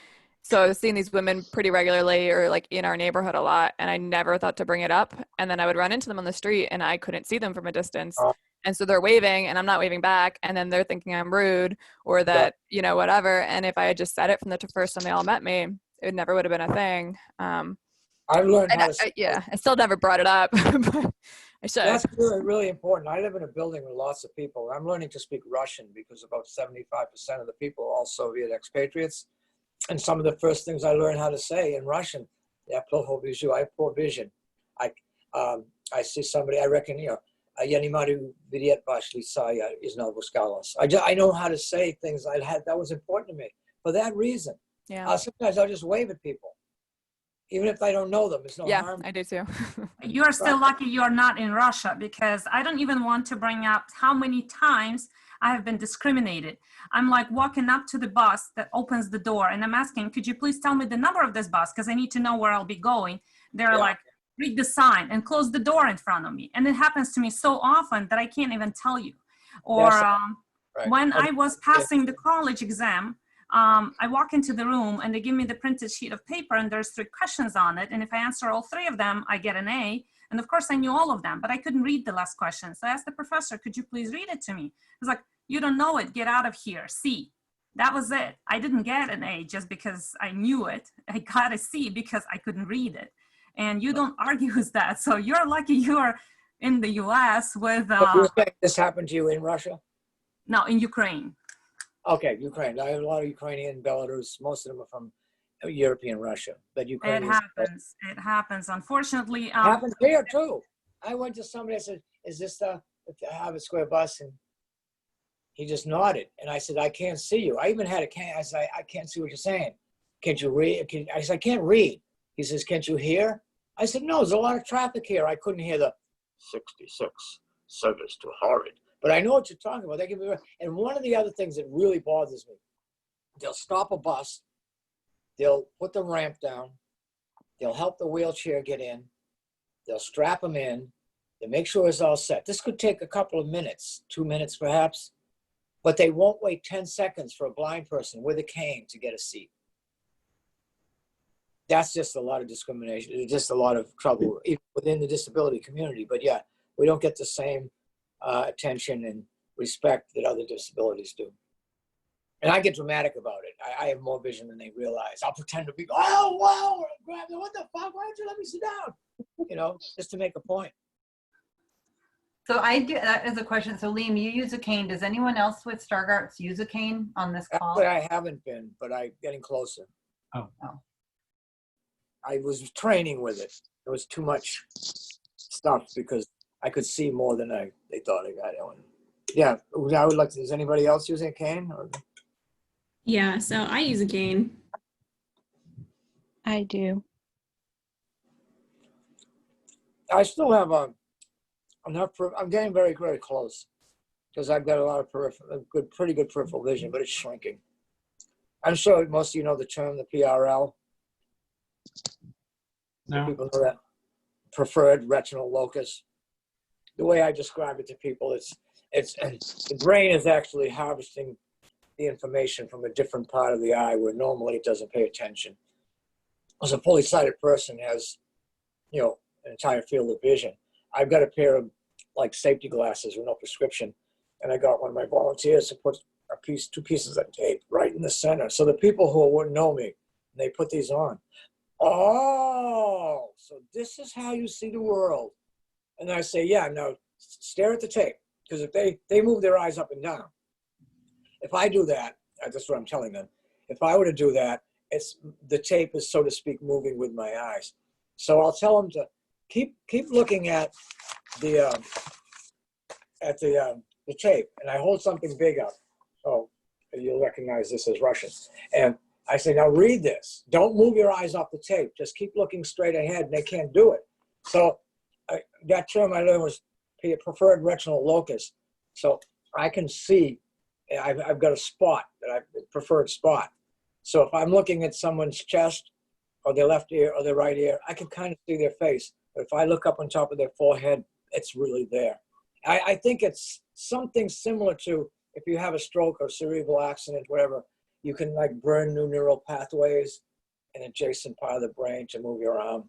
So I was seeing these women pretty regularly, or like in our neighborhood a lot, and I never thought to bring it up. And then I would run into them on the street and I couldn't see them from a distance. And so they're waving and I'm not waving back, and then they're thinking I'm rude or that, whatever. And if I had just said it from the first time they all met me, it never would have been a thing. I've learned how to. I still never brought it up. But I should. That's really, really important. I live in a building with lots of people. I'm learning to speak Russian because about 75% of the people are all Soviet expatriates. And some of the first things I learned how to say in Russian, I have poor vision. I see somebody, I reckon, I know how to say things that was important to me for that reason. Yeah. Sometimes I'll just wave at people, even if I don't know them. There's no harm. I do too. You are still lucky you're not in Russia, because I don't even want to bring up how many times I have been discriminated. I'm like walking up to the bus that opens the door, and I'm asking, could you please tell me the number of this bus? Because I need to know where I'll be going. They're like, read the sign and close the door in front of me. And it happens to me so often that I can't even tell you. Or Right. When I was passing the college exam, I walk into the room and they give me the printed sheet of paper and there's 3 questions on it. And if I answer all 3 of them, I get an A. And of course I knew all of them, but I couldn't read the last question. So I asked the professor, could you please read it to me? He was like, you don't know it, get out of here, C. That was it. I didn't get an A just because I knew it. I got a C because I couldn't read it. And you don't argue with that. So you're lucky you're in the US with... But you're saying this happened to you in Russia? No, in Ukraine. Okay, Ukraine. I have a lot of Ukrainian, Belarus. Most of them are from European Russia. But Ukraine. It happens. It happens. Unfortunately. Happens here too. I went to somebody. I said, "Is this the Harvard Square bus?" And he just nodded. And I said, "I can't see you." I even had a can. I said, "I can't see what you're saying. Can't you read?" I said, "I can't read." He says, "Can't you hear?" I said, "No, there's a lot of traffic here. I couldn't hear the 66 service to Harvard." But I know what you're talking about. They can be, and one of the other things that really bothers me, they'll stop a bus, they'll put the ramp down, they'll help the wheelchair get in, they'll strap them in, they make sure it's all set. This could take a couple of minutes, 2 minutes perhaps, but they won't wait 10 seconds for a blind person with a cane to get a seat. That's just a lot of discrimination. It's just a lot of trouble even within the disability community. But yeah, we don't get the same attention and respect that other disabilities do. And I get dramatic about it. I have more vision than they realize. I'll pretend to be, oh, wow, grab them. What the fuck? Why don't you let me sit down? You know, just to make a point. So I do, that is a question. So Liam, you use a cane. Does anyone else with Stargardt use a cane on this call? Actually, I haven't been, but I'm getting closer. Oh. I was training with it. There was too much stuff because I could see more than they thought I got. Yeah, I would like to. Is anybody else using a cane? Or? Yeah, so I use a cane. I do. I still have enough. I'm getting very, very close because I've got a lot of pretty good peripheral vision, but it's shrinking. I'm sure most of you know the term, the PRL. No. People know that. Preferred retinal locus. The way I describe it to people, it's the brain is actually harvesting the information from a different part of the eye where normally it doesn't pay attention. As a fully sighted person has, you know, an entire field of vision. I've got a pair of like safety glasses with no prescription, and I got one of my volunteers to put two pieces of tape right in the center. So the people who wouldn't know me, they put these on. Oh, so this is how you see the world. And I say, yeah, now stare at the tape. Because if they move their eyes up and down, if I do that, that's what I'm telling them. If I were to do that, the tape is, so to speak, moving with my eyes. So I'll tell them to keep looking at the tape, and I hold something big up. Oh, you'll recognize this as Russian. And I say, now read this. Don't move your eyes off the tape. Just keep looking straight ahead, and they can't do it. So that term I learned was preferred retinal locus. So I can see, I've got a spot, preferred spot. So if I'm looking at someone's chest or their left ear or their right ear, I can kind of see their face. But if I look up on top of their forehead, it's really there. I think it's something similar to if you have a stroke or cerebral accident, whatever, you can like burn new neural pathways in an adjacent part of the brain to move your arm.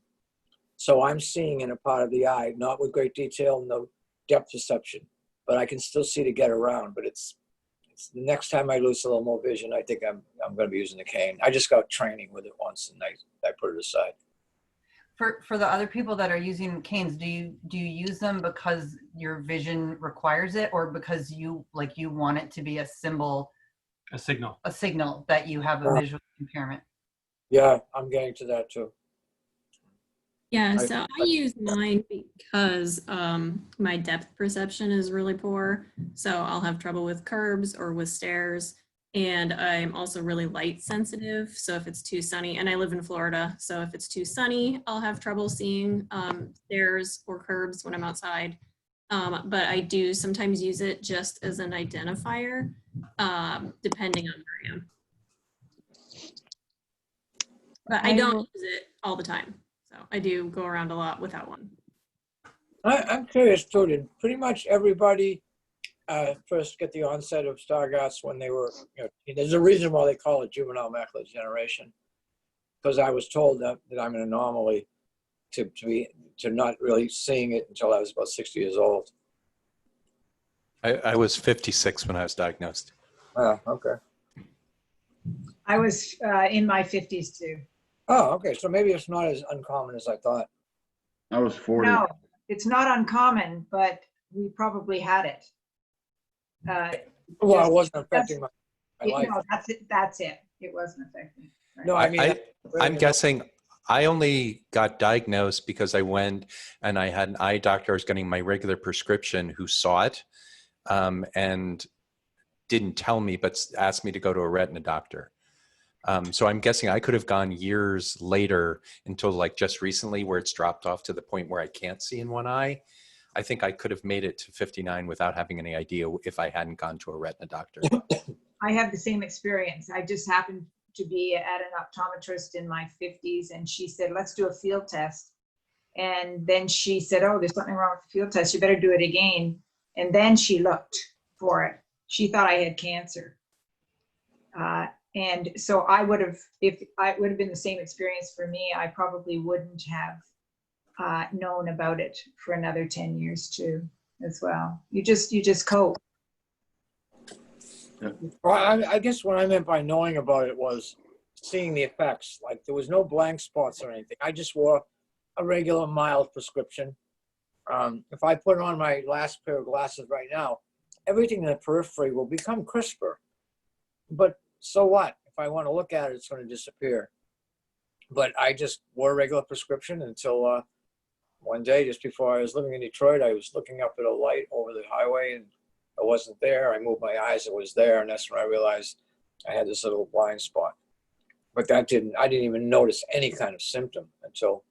So I'm seeing in a part of the eye, not with great detail, no depth perception, but I can still see to get around. But it's the next time I lose a little more vision, I think I'm going to be using the cane. I just got training with it once and I put it aside. For the other people that are using canes, do you use them because your vision requires it, or because you want it to be a signal that you have a visual impairment? Yeah, I'm getting to that too. Yeah, so I use mine because my depth perception is really poor. So I'll have trouble with curbs or with stairs. And I'm also really light sensitive. So if it's too sunny, and I live in Florida, so if it's too sunny, I'll have trouble seeing stairs or curbs when I'm outside. But I do sometimes use it just as an identifier, depending on where I am. But I don't use it all the time. So I do go around a lot without one. I'm curious too, did pretty much everybody first get the onset of Stargardt's when they were, there's a reason why they call it juvenile macular degeneration, because I was told that I'm an anomaly to not really seeing it until I was about 60 years old. I was 56 when I was diagnosed. Oh, okay. I was in my 50s too. Oh, okay. So maybe it's not as uncommon as I thought. I was 40. No, it's not uncommon, but we probably had it. Well, it wasn't affecting my life. No, that's it. It wasn't affecting. Right? No, I mean, I'm guessing I only got diagnosed because I went and I had an eye doctor. I was getting my regular prescription who saw it and didn't tell me, but asked me to go to a retina doctor. So I'm guessing I could have gone years later until like just recently where it's dropped off to the point where I can't see in one eye. I think I could have made it to 59 without having any idea if I hadn't gone to a retina doctor. I have the same experience. I just happened to be at an optometrist in my 50s, and she said, let's do a field test. And then she said, oh, there's something wrong with the field test. You better do it again. And then she looked for it. She thought I had cancer. And so I would have, if it would have been the same experience for me, I probably wouldn't have known about it for another 10 years too, as well. You just cope. Well, I guess what I meant by knowing about it was seeing the effects. Like there was no blank spots or anything. I just wore a regular mild prescription. If I put on my last pair of glasses right now, everything in the periphery will become crisper. But so what? If I want to look at it, it's going to disappear. But I just wore a regular prescription until one day, just before I was living in Detroit, I was looking up at a light over the highway and it wasn't there. I moved my eyes, it was there, and that's when I realized I had this little blind spot. But I didn't even notice any kind of symptom until,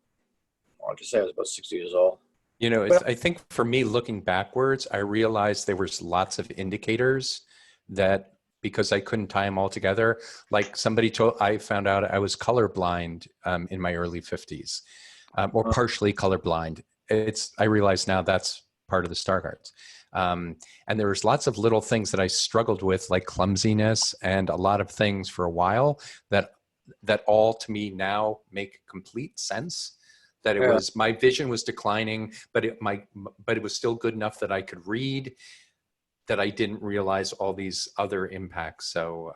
I want to say I was about 60 years old. You know, I think for me, looking backwards, I realized there was lots of indicators that because I couldn't tie them all together, like somebody told, I found out I was colorblind in my early 50s, or partially colorblind. I realize now that's part of the Stargardt. And there was lots of little things that I struggled with, like clumsiness and a lot of things for a while that all to me now make complete sense. That it was, my vision was declining, but it was still good enough that I could read, that I didn't realize all these other impacts. So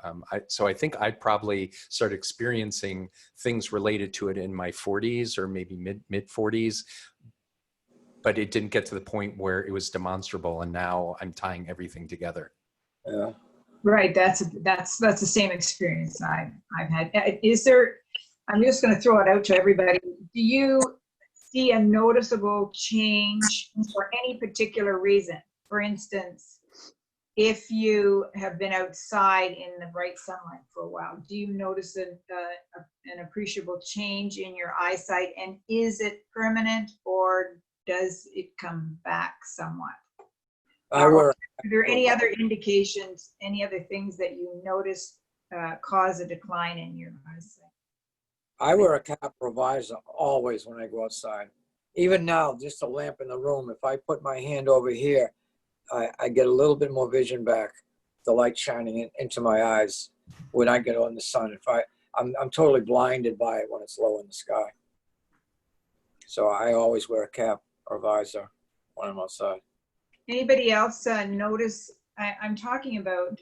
I think I'd probably start experiencing things related to it in my 40s or maybe mid 40s, but it didn't get to the point where it was demonstrable. And now I'm tying everything together. Yeah. Right. That's the same experience I've had. Is there, I'm just going to throw it out to everybody. Do you see a noticeable change for any particular reason? For instance, if you have been outside in the bright sunlight for a while, do you notice an appreciable change in your eyesight? And is it permanent or does it come back somewhat? Are there any other indications, any other things that you notice cause a decline in your eyesight? I wear a cap or visor always when I go outside. Even now, just a lamp in the room, if I put my hand over here, I get a little bit more vision back, the light shining into my eyes when I get on the sun. I'm totally blinded by it when it's low in the sky. So I always wear a cap or visor when I'm outside. Anybody else notice, I'm talking about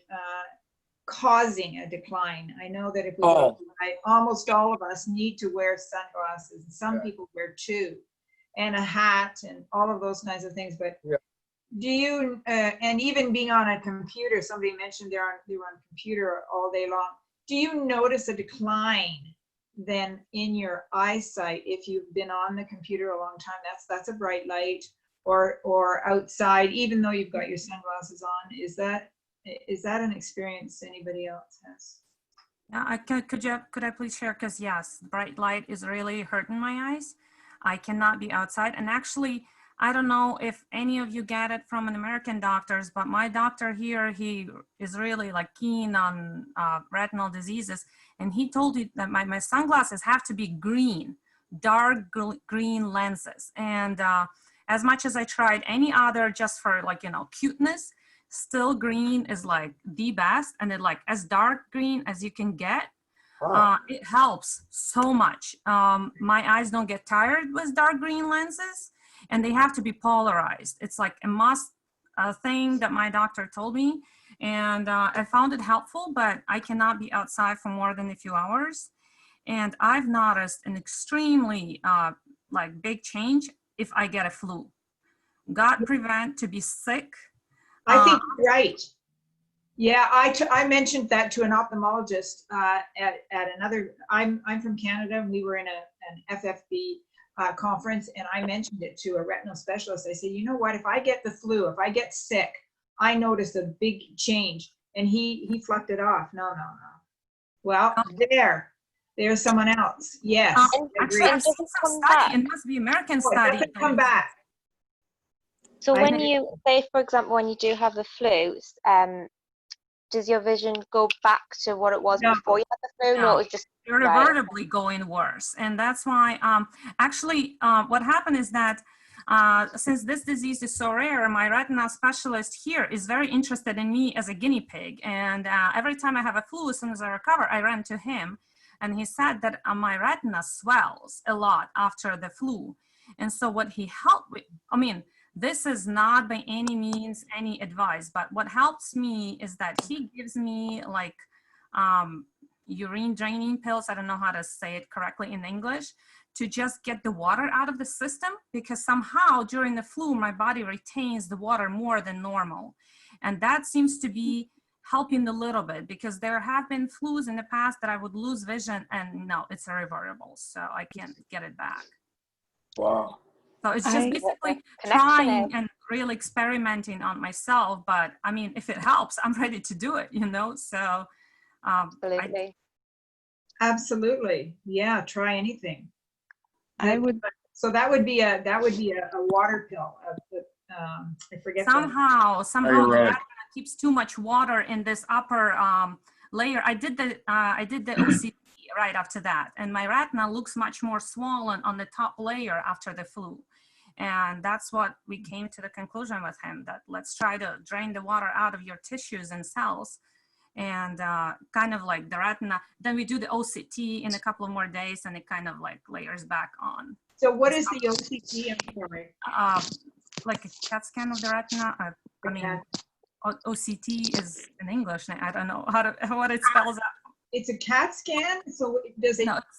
causing a decline. I know that if we go, almost all of us need to wear sunglasses. Some people wear two, and a hat and all of those kinds of things. But do you, and even being on a computer, somebody mentioned they were on a computer all day long. Do you notice a decline then in your eyesight if you've been on the computer a long time? That's a bright light, or outside, even though you've got your sunglasses on. Is that an experience anybody else has? Yeah, could I please share? Because yes, bright light is really hurting my eyes. I cannot be outside. And actually, I don't know if any of you get it from an American doctors, but my doctor here, he is really like keen on retinal diseases. And he told me that my sunglasses have to be green, dark green lenses. And as much as I tried any other just for cuteness, still green is like the best, and it like as dark green as you can get. It helps so much. My eyes don't get tired with dark green lenses, and they have to be polarized. It's like a must thing that my doctor told me, and I found it helpful, but I cannot be outside for more than a few hours. And I've noticed an extremely like big change if I get a flu. God prevent to be sick. I think you're right. Yeah, I mentioned that to an ophthalmologist at another. I'm from Canada, and we were in an FFB conference, and I mentioned it to a retinal specialist. I said, you know what? If I get the flu, if I get sick, I notice a big change. And he flucked it off. No. Well, there's someone else. Yes, I agree. Actually, I've seen some study. It must be American study. Come back. So when you say, for example, when you do have the flu, does your vision go back to what it was before you had the flu? No, it's just irreversibly going worse. And that's why what happened is that since this disease is so rare, my retina specialist here is very interested in me as a guinea pig. And every time I have a flu, as soon as I recover, I ran to him. And he said that my retina swells a lot after the flu. And so what he helped with, this is not by any means any advice, but what helps me is that he gives me like urine draining pills. I don't know how to say it correctly in English, to just get the water out of the system, because somehow during the flu, my body retains the water more than normal. And that seems to be helping a little bit, because there have been flus in the past that I would lose vision, and no, it's irreversible. So I can't get it back. Wow. So it's just basically trying and really experimenting on myself. But I mean, if it helps, I'm ready to do it, So absolutely. Yeah, try anything. So that would be a water pill. I forget. Somehow the retina keeps too much water in this upper layer. I did the OCT right after that, and my retina looks much more swollen on the top layer after the flu. And that's what we came to the conclusion with him, that let's try to drain the water out of your tissues and cells, and kind of like the retina. Then we do the OCT in a couple of more days, and it kind of like layers back on. So what is the OCT? I'm sorry. Like a CAT scan of the retina. OCT is in English. I don't know what it spells out. It's a CAT scan. So does it? No, it's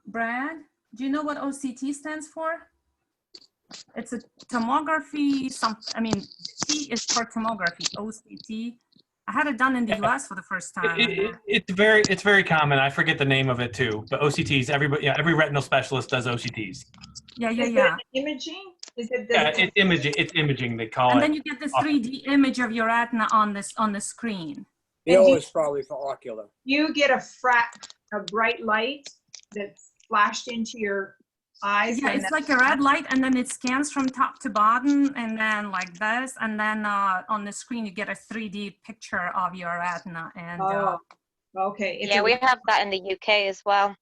Brad, do you know what OCT stands for? It's a tomography. T is for tomography. OCT. I had it done in the US for the first time. It's very common. I forget the name of it too. But OCTs, every retinal specialist does OCTs. Yeah. Imaging? It's imaging. It's imaging. They call it. And then you get this 3D image of your retina on the screen. Is probably for ocular. You get a bright light that's flashed into your eyes. Yeah, it's like a red light, and then it scans from top to bottom, and then like this, and then on the screen you get a 3D picture of your retina. And okay. We have that in the UK as well.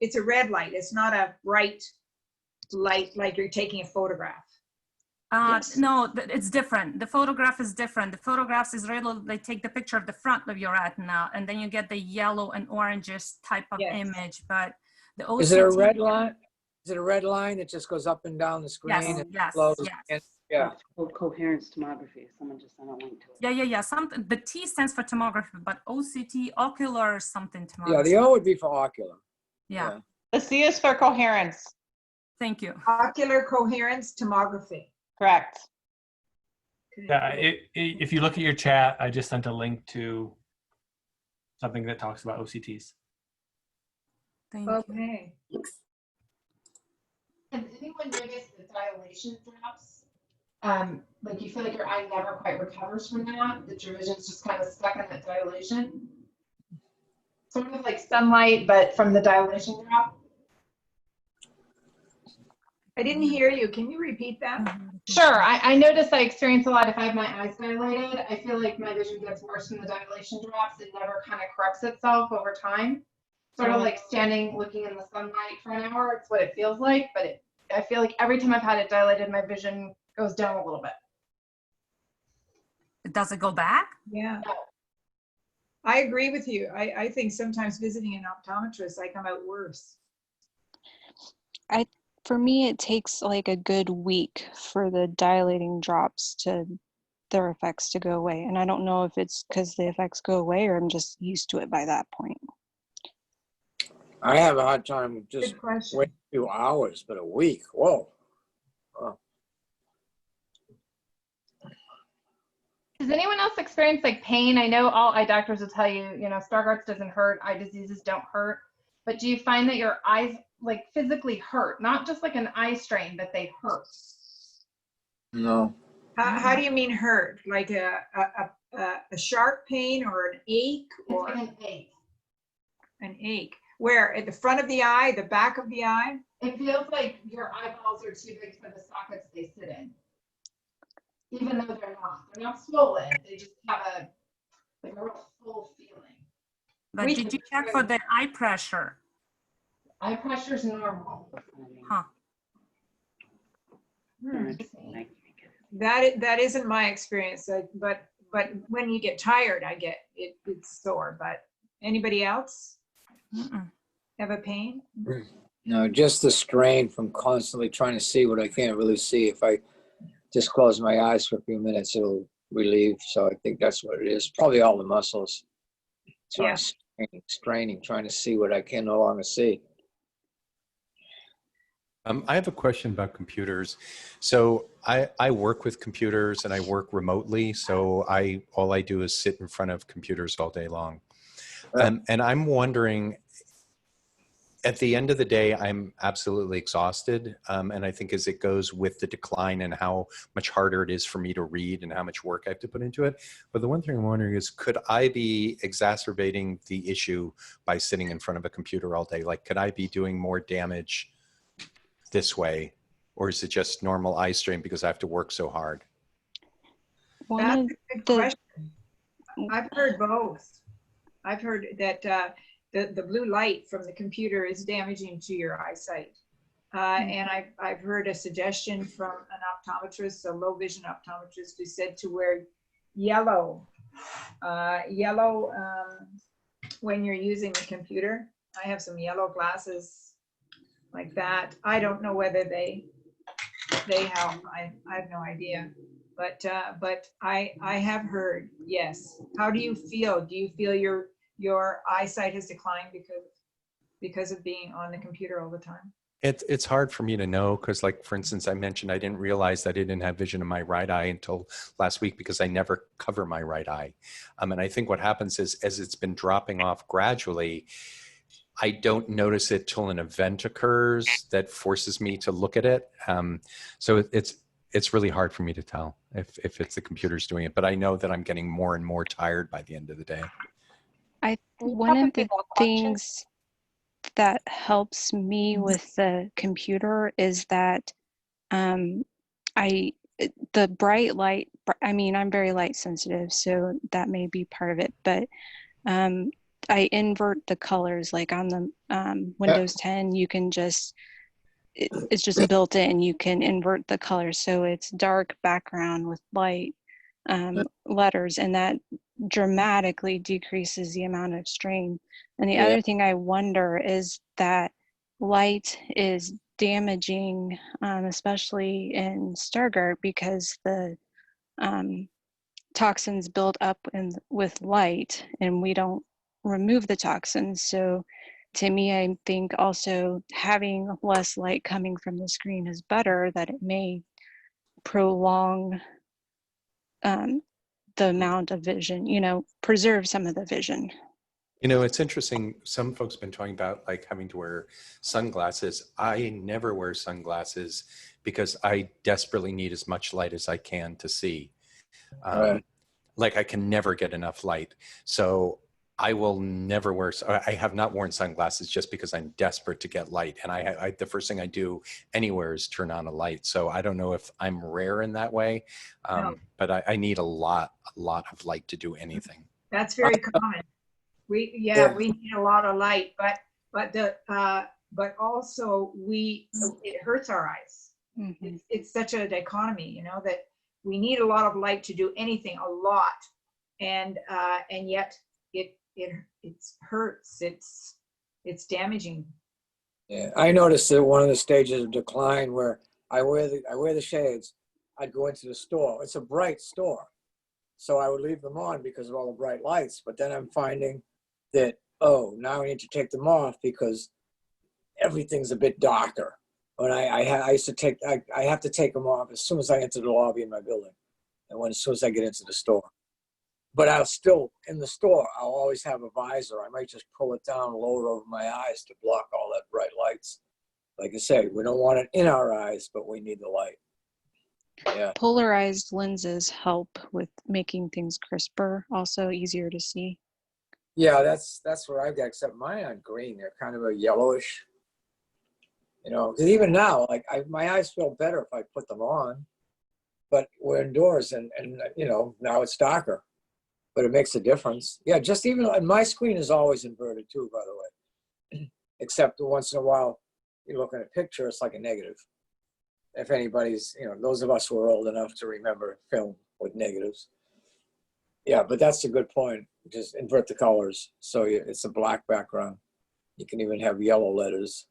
It's a red light. It's not a bright light like you're taking a photograph. Yes. No, it's different. The photograph is different. The photographs is really, they take the picture of the front of your retina, and then you get the yellow and orangish type of image. But the OCT, is it a red line? Is it a red line that just goes up and down the screen? Yes, and Yeah. It's called coherence tomography. Someone just sent a link to it. Yeah. The T stands for tomography, but OCT, ocular something tomography. Yeah, the O would be for ocular. Yeah. The C is for coherence. Thank you. Ocular coherence tomography. Correct. Yeah, if you look at your chat, I just sent a link to something that talks about OCTs. Thank you. Has anyone noticed the dilation drops? Like you feel like your eye never quite recovers from that your vision's just kind of stuck in that dilation? Sort of like sunlight, but from the dilation drop? I didn't hear you. Can you repeat that? Sure. I notice I experience a lot if I have my eyes dilated. I feel like my vision gets worse from the dilation drops. It never kind of corrects itself over time. Sort of like standing looking in the sunlight for an hour. It's what it feels like, but I feel like every time I've had it dilated, my vision goes down a little bit. Does it go back? Yeah. I agree with you. I think sometimes visiting an optometrist, I come out worse. For me, it takes like a good week for the dilating drops to their effects to go away. And I don't know if it's because the effects go away or I'm just used to it by that point. I have a hard time just waiting a few hours, but a week, whoa. Does anyone else experience like pain? I know all eye doctors will tell you, you know, Stargardt's doesn't hurt, eye diseases don't hurt, but do you find that your eyes like physically hurt? Not just like an eye strain, but they hurt? No. How do you mean hurt? Like a sharp pain or an ache? Or it's like an ache. An ache. Where? At the front of the eye, the back of the eye? It feels like your eyeballs are too big for the sockets they sit in. Even though they're not. They're not swollen. They just have a real full feeling. But did you check for the eye pressure? Eye pressure is normal. Huh. That isn't my experience, but when you get tired, I get it's sore. But anybody else have a pain? No, just the strain from constantly trying to see what I can't really see. If I just close my eyes for a few minutes, it'll relieve. So I think that's what it is. Probably all the muscles. Yeah. Straining, trying to see what I can no longer see. I have a question about computers. So I work with computers and I work remotely. So all I do is sit in front of computers all day long. And I'm wondering, at the end of the day, I'm absolutely exhausted. And I think as it goes with the decline and how much harder it is for me to read and how much work I have to put into it. But the one thing I'm wondering is, could I be exacerbating the issue by sitting in front of a computer all day? Like, could I be doing more damage this way? Or is it just normal eye strain because I have to work so hard? That's a good question. I've heard both. I've heard that the blue light from the computer is damaging to your eyesight. And I've heard a suggestion from an optometrist, a low vision optometrist, who said to wear yellow when you're using the computer. I have some yellow glasses like that. I don't know whether they help. I have no idea. But I have heard, yes. How do you feel? Do you feel your eyesight has declined because of being on the computer all the time? It's hard for me to know because, like, for instance, I mentioned I didn't realize that I didn't have vision in my right eye until last week because I never cover my right eye. And I think what happens is, as it's been dropping off gradually, I don't notice it till an event occurs that forces me to look at it. So it's really hard for me to tell if it's the computer's doing it, but I know that I'm getting more and more tired by the end of the day. One of the things that helps me with the computer is that the bright light, I mean, I'm very light sensitive, so that may be part of it, but I invert the colors. Like on the Windows 10, you can just, it's just built in, you can invert the colors. So it's dark background with light letters, and that dramatically decreases the amount of strain. And the other thing I wonder is that light is damaging, especially in Stargardt, because the toxins build up with light and we don't remove the toxins. So to me, I think also having less light coming from the screen is better, that it may prolong the amount of vision, preserve some of the vision. It's interesting. Some folks have been talking about like having to wear sunglasses. I never wear sunglasses because I desperately need as much light as I can to see. Like I can never get enough light. So I will never wear, I have not worn sunglasses just because I'm desperate to get light. And I the first thing I do anywhere is turn on a light. So I don't know if I'm rare in that way, but I need a lot of light to do anything. That's very common. We need a lot of light, but also it hurts our eyes. Mm-hmm. It's such a dichotomy, that we need a lot of light to do anything, a lot. And yet it hurts. It's damaging. Yeah, I noticed that one of the stages of decline where I wear the shades, I'd go into the store. It's a bright store, so I would leave them on because of all the bright lights. But then I'm finding that, oh, now I need to take them off because everything's a bit darker. When I have to take them off as soon as I enter the lobby in my building, and as soon as I get into the store. But I'll still, in the store, I'll always have a visor. I might just pull it down, lower it over my eyes to block all that bright lights. Like I say, we don't want it in our eyes, but we need the light. Yeah. Polarized lenses help with making things crisper, also easier to see. Yeah, that's what I've got, except mine aren't green. They're kind of a yellowish. You know, because even now, like my eyes feel better if I put them on, but we're indoors and you know, now it's darker. But it makes a difference. Yeah, just even, and my screen is always inverted too, by the way. Except once in a while, you look at a picture, it's like a negative. If anybody's, you know, those of us who are old enough to remember film with negatives. Yeah, but that's a good point. Just invert the colors. So it's a black background. You can even have yellow letters.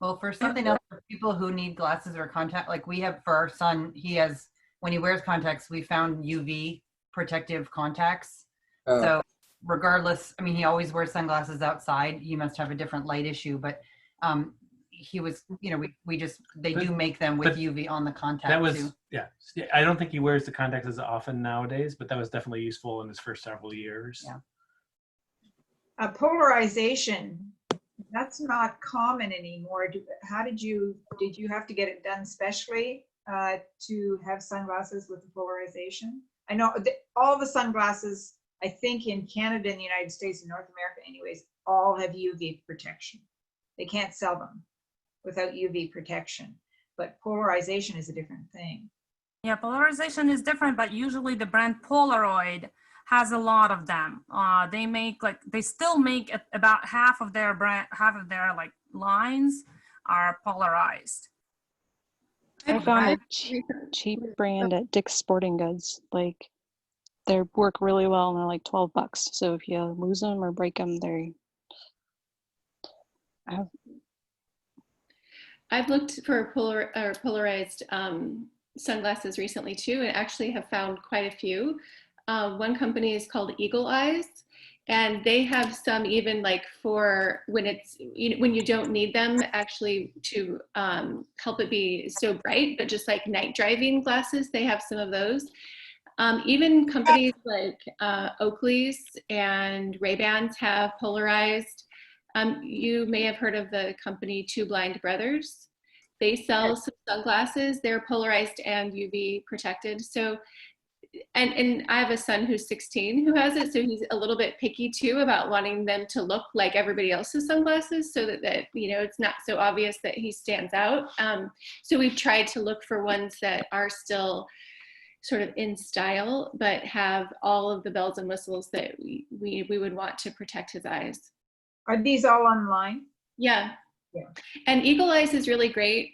Well, for something else, for people who need glasses or contact, like we have for our son, he has, when he wears contacts, we found UV protective contacts. So regardless, I mean, he always wears sunglasses outside. He must have a different light issue, but he was, you know, they do make them with UV on the contact that was, too. Yeah. I don't think he wears the contacts as often nowadays, but that was definitely useful in his first several years. Yeah. Polarization, that's not common anymore. Did you have to get it done specially to have sunglasses with the polarization? I know all the sunglasses, I think in Canada and the United States and North America anyways, all have UV protection. They can't sell them without UV protection, but polarization is a different thing. Yeah, polarization is different, but usually the brand Polaroid has a lot of them. They still make about half of their like lines are polarized. I found a cheap brand at Dick's Sporting Goods. Like, they work really well and they're like $12. So if you lose them or break them, I've looked for polarized sunglasses recently too, and actually have found quite a few. One company is called Eagle Eyes, and they have some even like for when you don't need them actually to help it be so bright, but just like night driving glasses, they have some of those. Even companies like Oakley's and Ray-Bans have polarized. You may have heard of the company Two Blind Brothers. They sell some sunglasses. They're polarized and UV protected. So, and I have a son who's 16 who has it, so he's a little bit picky too about wanting them to look like everybody else's sunglasses, so that you know, it's not so obvious that he stands out. So we've tried to look for ones that are still sort of in style, but have all of the bells and whistles that we would want to protect his eyes. Are these all online? Yeah. Yeah. And Eagle Eyes is really great.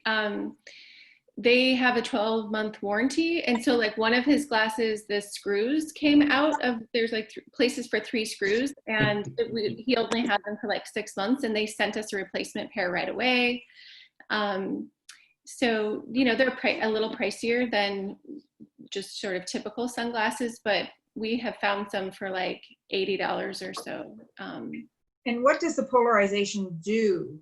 They have a 12-month warranty. And so like one of his glasses, the screws came out of, there's like places for 3 screws, and he only had them for like 6 months, and they sent us a replacement pair right away. So, you know, they're a little pricier than just sort of typical sunglasses, but we have found some for like $80 or so. And what does the polarization do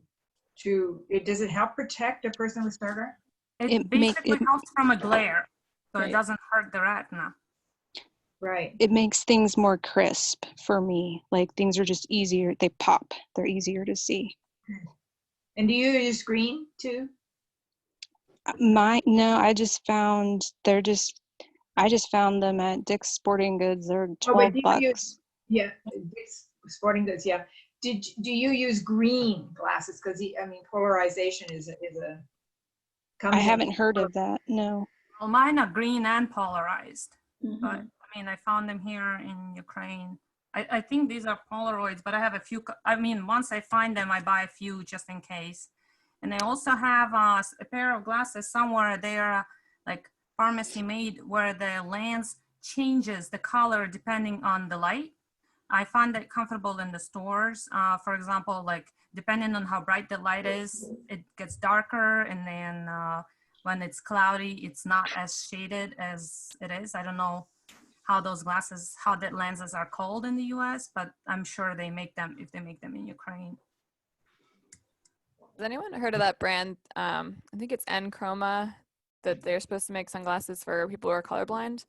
does it help protect a person with Stargardt? It basically helps from a glare, so Right. It doesn't hurt the retina. Right. it makes things more crisp for me. Like, things are just easier. They pop. They're easier to see. And do you use green too? No, I just found them at Dick's Sporting Goods. They're $12. Yeah, Dick's Sporting Goods. Yeah. Do you use green glasses? Because I mean, polarization is a. I haven't heard of that. No. Well, mine are green and polarized, Mm-hmm. but I mean, I found them here in Ukraine. I think these are Polaroids, but I have a few. I mean, once I find them, I buy a few just in case. And I also have a pair of glasses somewhere. They are like pharmacy made where the lens changes the color depending on the light. I find that comfortable in the stores. For example, like depending on how bright the light is, it gets darker, and then when it's cloudy, it's not as shaded as it is. I don't know how those glasses, how the lenses are called in the US, but I'm sure they make them, if they make them in Ukraine. Has anyone heard of that brand? I think it's N Chroma, that they're supposed to make sunglasses for people who are colorblind.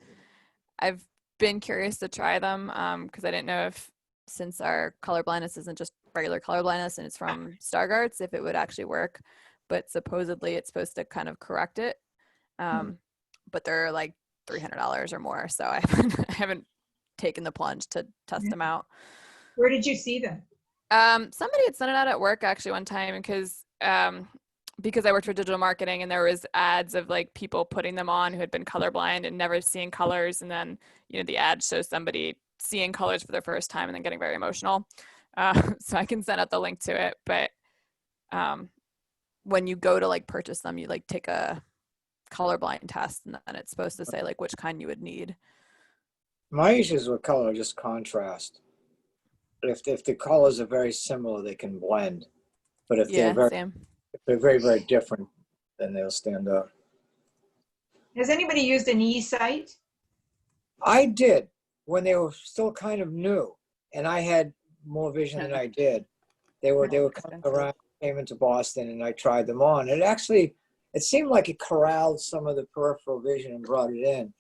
I've been curious to try them because I didn't know if, since our color blindness isn't just regular color blindness and it's from Stargardt's, if it would actually work. But supposedly it's supposed to kind of correct it. But they're like $300 or more, so I haven't taken the plunge to test them out. Where did you see them? Somebody had sent it out at work actually one time because I worked for digital marketing, and there was ads of like people putting them on who had been colorblind and never seeing colors, and then the ad shows somebody seeing colors for the first time and then getting very emotional. So I can send out the link to it, but when you go to like purchase them, you like take a colorblind test, and then it's supposed to say like which kind you would need. My issues with color are just contrast. If the colors are very similar, they can blend. But if they're very, very different, then they'll stand out. Has anybody used an e-sight? I did when they were still kind of new, and I had more vision than I did. They were coming around, came into Boston, and I tried them on. It seemed like it corralled some of the peripheral vision and brought it in.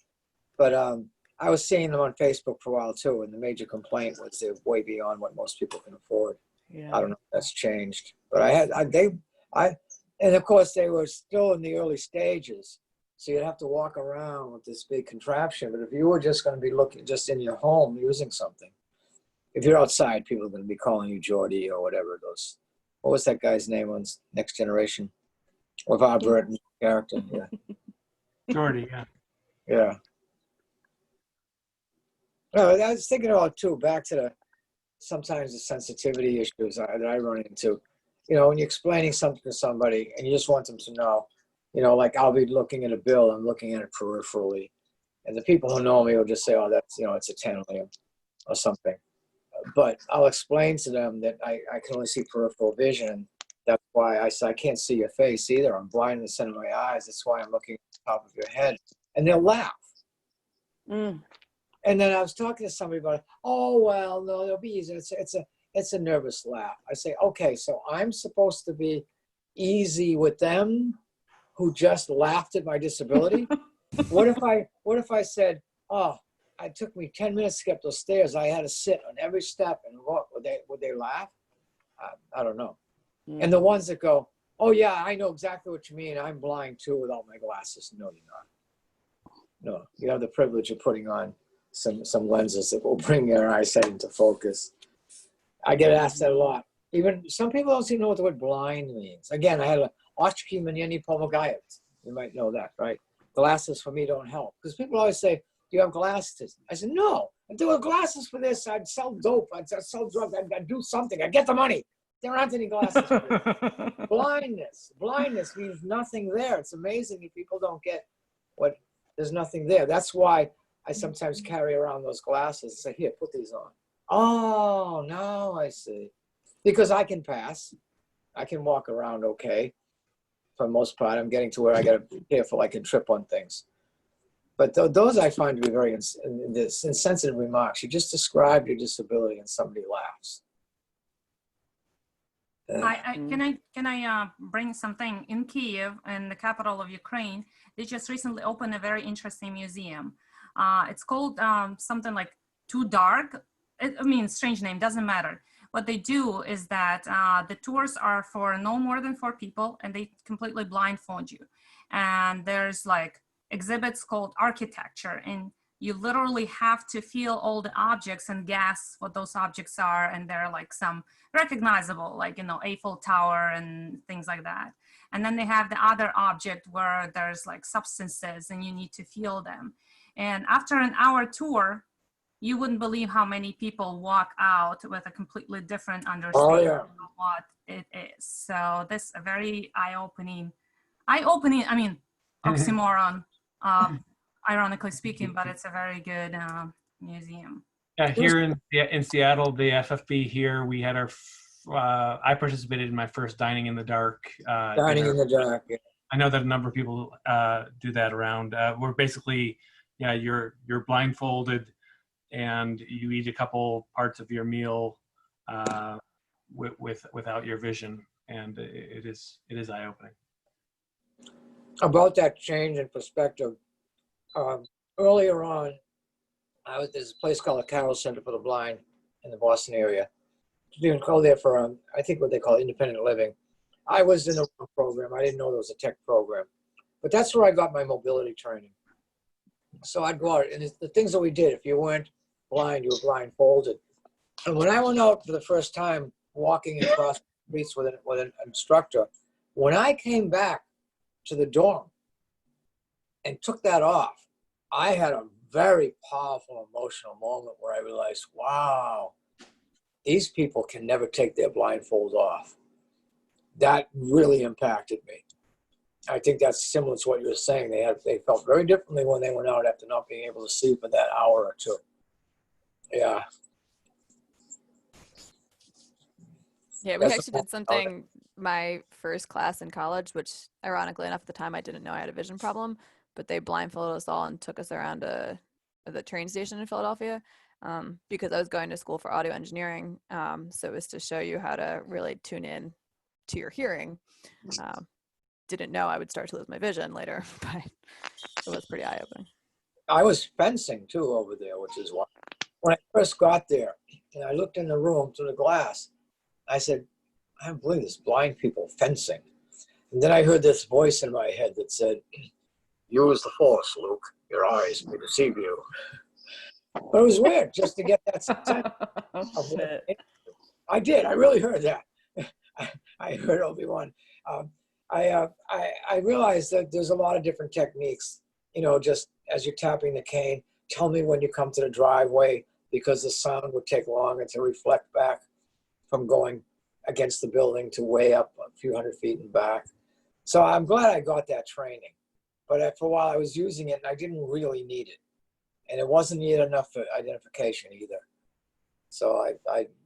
But I was seeing them on Facebook for a while too, and the major complaint was they're way beyond what most people can afford. Yeah. I don't know if that's changed, but and of course they were still in the early stages, so you'd have to walk around with this big contraption. But if you were just going to be looking just in your home using something, if you're outside, people are going to be calling you Geordie or whatever those. What was that guy's name on Next Generation? With our Burton character, yeah. Geordie, yeah. Yeah. No, I was thinking about too, back to sometimes the sensitivity issues that I run into. When you're explaining something to somebody and you just want them to know, like I'll be looking at a bill, I'm looking at it peripherally. And the people who know me will just say, oh, that's, it's a tantalum or something. But I'll explain to them that I can only see peripheral vision. That's why I say I can't see your face either. I'm blind in the center of my eyes. That's why I'm looking at the top of your head. And they'll laugh. And then I was talking to somebody about it. Oh, well, no, it'll be easy. It's a nervous laugh. I say, okay, so I'm supposed to be easy with them who just laughed at my disability? What if I said, oh, it took me 10 minutes to get up those stairs. I had to sit on every step and look. Would they laugh? I don't know. And the ones that go, oh yeah, I know exactly what you mean. I'm blind too without my glasses. No, you're not. No, you have the privilege of putting on some lenses that will bring your eyesight into focus. I get asked that a lot. Even some people don't even know what the word blind means. Again, I had an oczki mnieni pomagają. You might know that, right? Glasses for me don't help. Because people always say, do you have glasses? I said, no. If there were glasses for this, I'd sell dope. I'd sell drugs. I'd do something. I'd get the money. There aren't any glasses for this. Blindness means nothing there. It's amazing if people don't get there's nothing there. That's why I sometimes carry around those glasses and say, here, put these on. Oh, now I see. Because I can pass. I can walk around okay. For the most part, I'm getting to where I got to be careful. I can trip on things. But those I find to be very insensitive remarks. You just described your disability and somebody laughs. Can I bring something? In Kiev, in the capital of Ukraine, they just recently opened a very interesting museum. It's called something like Too Dark. Strange name, doesn't matter. What they do is that the tours are for no more than 4 people, and they completely blindfold you. And there's like exhibits called architecture, and you literally have to feel all the objects and guess what those objects are. And they're like some recognizable, like, Eiffel Tower and things like that. And then they have the other object where there's like substances and you need to feel them. And after an hour tour, you wouldn't believe how many people walk out with a completely different understanding of what it is. So this is a very eye-opening, oxymoron ironically speaking, but it's a very good museum. Yeah, here in Seattle, the FFB here, we had our, I participated in my first Dining in the Dark. Dining dinner. in the dark. Yeah. I know that a number of people do that around. We're basically, yeah, you're blindfolded and you eat a couple parts of your meal without your vision, and it is eye-opening. About that change in perspective, earlier on, there's a place called the Carroll Center for the Blind in the Boston area. You can go there for, I think what they call independent living. I was in the program. I didn't know there was a tech program. But that's where I got my mobility training. So I'd go out, and the things that we did, if you weren't blind, you were blindfolded. And when I went out for the first time, walking across the streets with an instructor, when I came back to the dorm and took that off, I had a very powerful emotional moment where I realized, wow, these people can never take their blindfold off. That really impacted me. I think that's similar to what you were saying. They felt very differently when they went out after not being able to see for that hour or two. Yeah. Yeah, we actually did something my first class in college, which ironically enough at the time I didn't know I had a vision problem, but they blindfolded us all and took us around the train station in Philadelphia because I was going to school for audio engineering. So it was to show you how to really tune in to your hearing. Didn't know I would start to lose my vision later, but it was pretty eye-opening. I was fencing too over there, which is why when I first got there and I looked in the room through the glass, I said, I don't believe this, blind people fencing. And then I heard this voice in my head that said, use the force, Luke. Your eyes may deceive you. But it was weird just to get that sense of what I did. I really heard that. I heard Obi-Wan. I realized that there's a lot of different techniques, you know, just as you're tapping the cane, tell me when you come to the driveway, because the sound would take longer to reflect back from going against the building to way up a few hundred feet and back. So I'm glad I got that training. But for a while I was using it and I didn't really need it. And it wasn't yet enough for identification either. So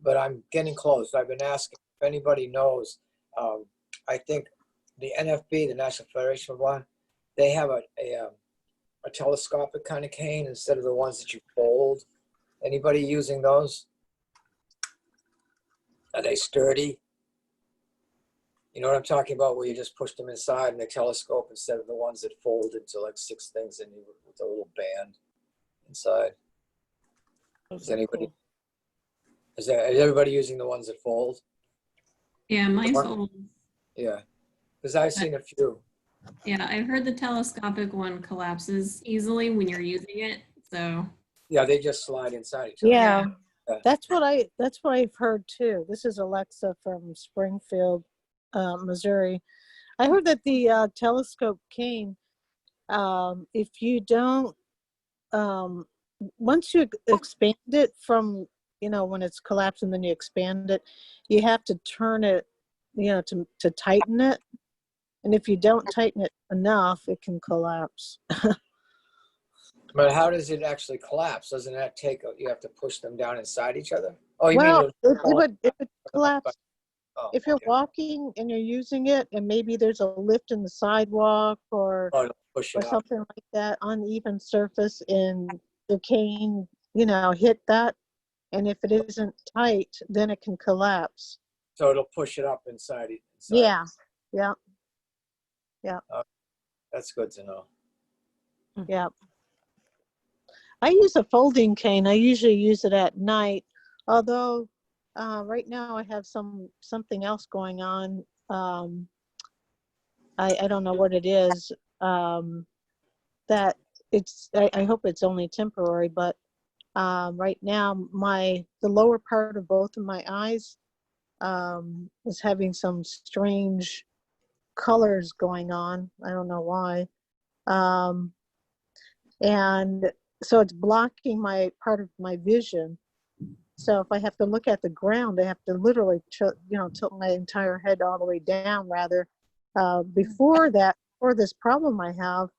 but I'm getting close. I've been asking if anybody knows. I think the NFB, the National Federation of Blind, they have a telescopic kind of cane instead of the ones that you fold. Anybody using those? Are they sturdy? You know what I'm talking about, where you just push them inside and they telescope instead of the ones that fold into like 6 things in you with a little band inside. Is everybody using the ones that fold? Yeah, mine fold. Yeah, because I've seen a few. Yeah, I've heard the telescopic one collapses easily when you're using it. So yeah, they just slide inside each other. Yeah, that's what I've heard too. This is Alexa from Springfield, Missouri. I heard that the telescope cane, if you don't, once you expand it from, you know, when it's collapsed and then you expand it, you have to turn it, you know, to tighten it. And if you don't tighten it enough, it can collapse. But how does it actually collapse? Doesn't that take, you have to push them down inside each other? Oh, you well, mean it would collapse. If you're walking and you're using it and maybe there's a lift in the sidewalk or something like that, uneven surface, and the cane, you know, hit that. And if it isn't tight, then it can collapse. So it'll push it up inside. Yeah, yeah. That's good to know. Yeah. I use a folding cane. I usually use it at night, although right now I have something else going on. I don't know what it is. That it's. I hope it's only temporary, but right now the lower part of both of my eyes is having some strange colors going on. I don't know why. And so it's blocking my part of my vision. So if I have to look at the ground, I have to literally tilt my entire head all the way down rather. Before this problem I have,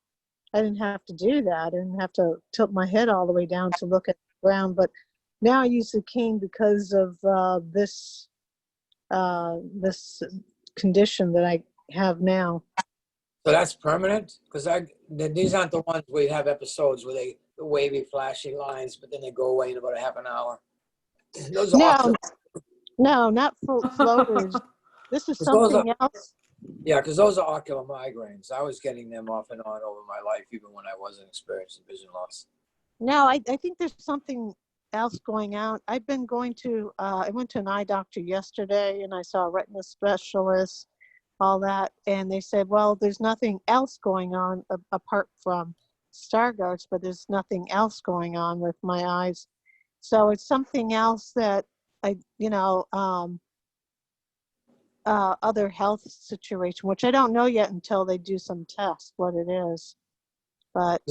I didn't have to do that. I didn't have to tilt my head all the way down to look at the ground. But now I use the cane because of this condition that I have now. So that's permanent? Because these aren't the ones where you have episodes where the wavy, flashy lines, but then they go away in about a half an hour. Those are awesome. No, not floaters. This is 'Cause those something else. Yeah, because those are ocular migraines. I was getting them off and on over my life, even when I wasn't experiencing vision loss. No, I think there's something else going on. I've been going to, I went to an eye doctor yesterday and I saw a retina specialist, all that. And they said, well, there's nothing else going on apart from Stargardt's, but there's nothing else going on with my eyes. So it's something else that other health situation, which I don't know yet until they do some tests what it is. But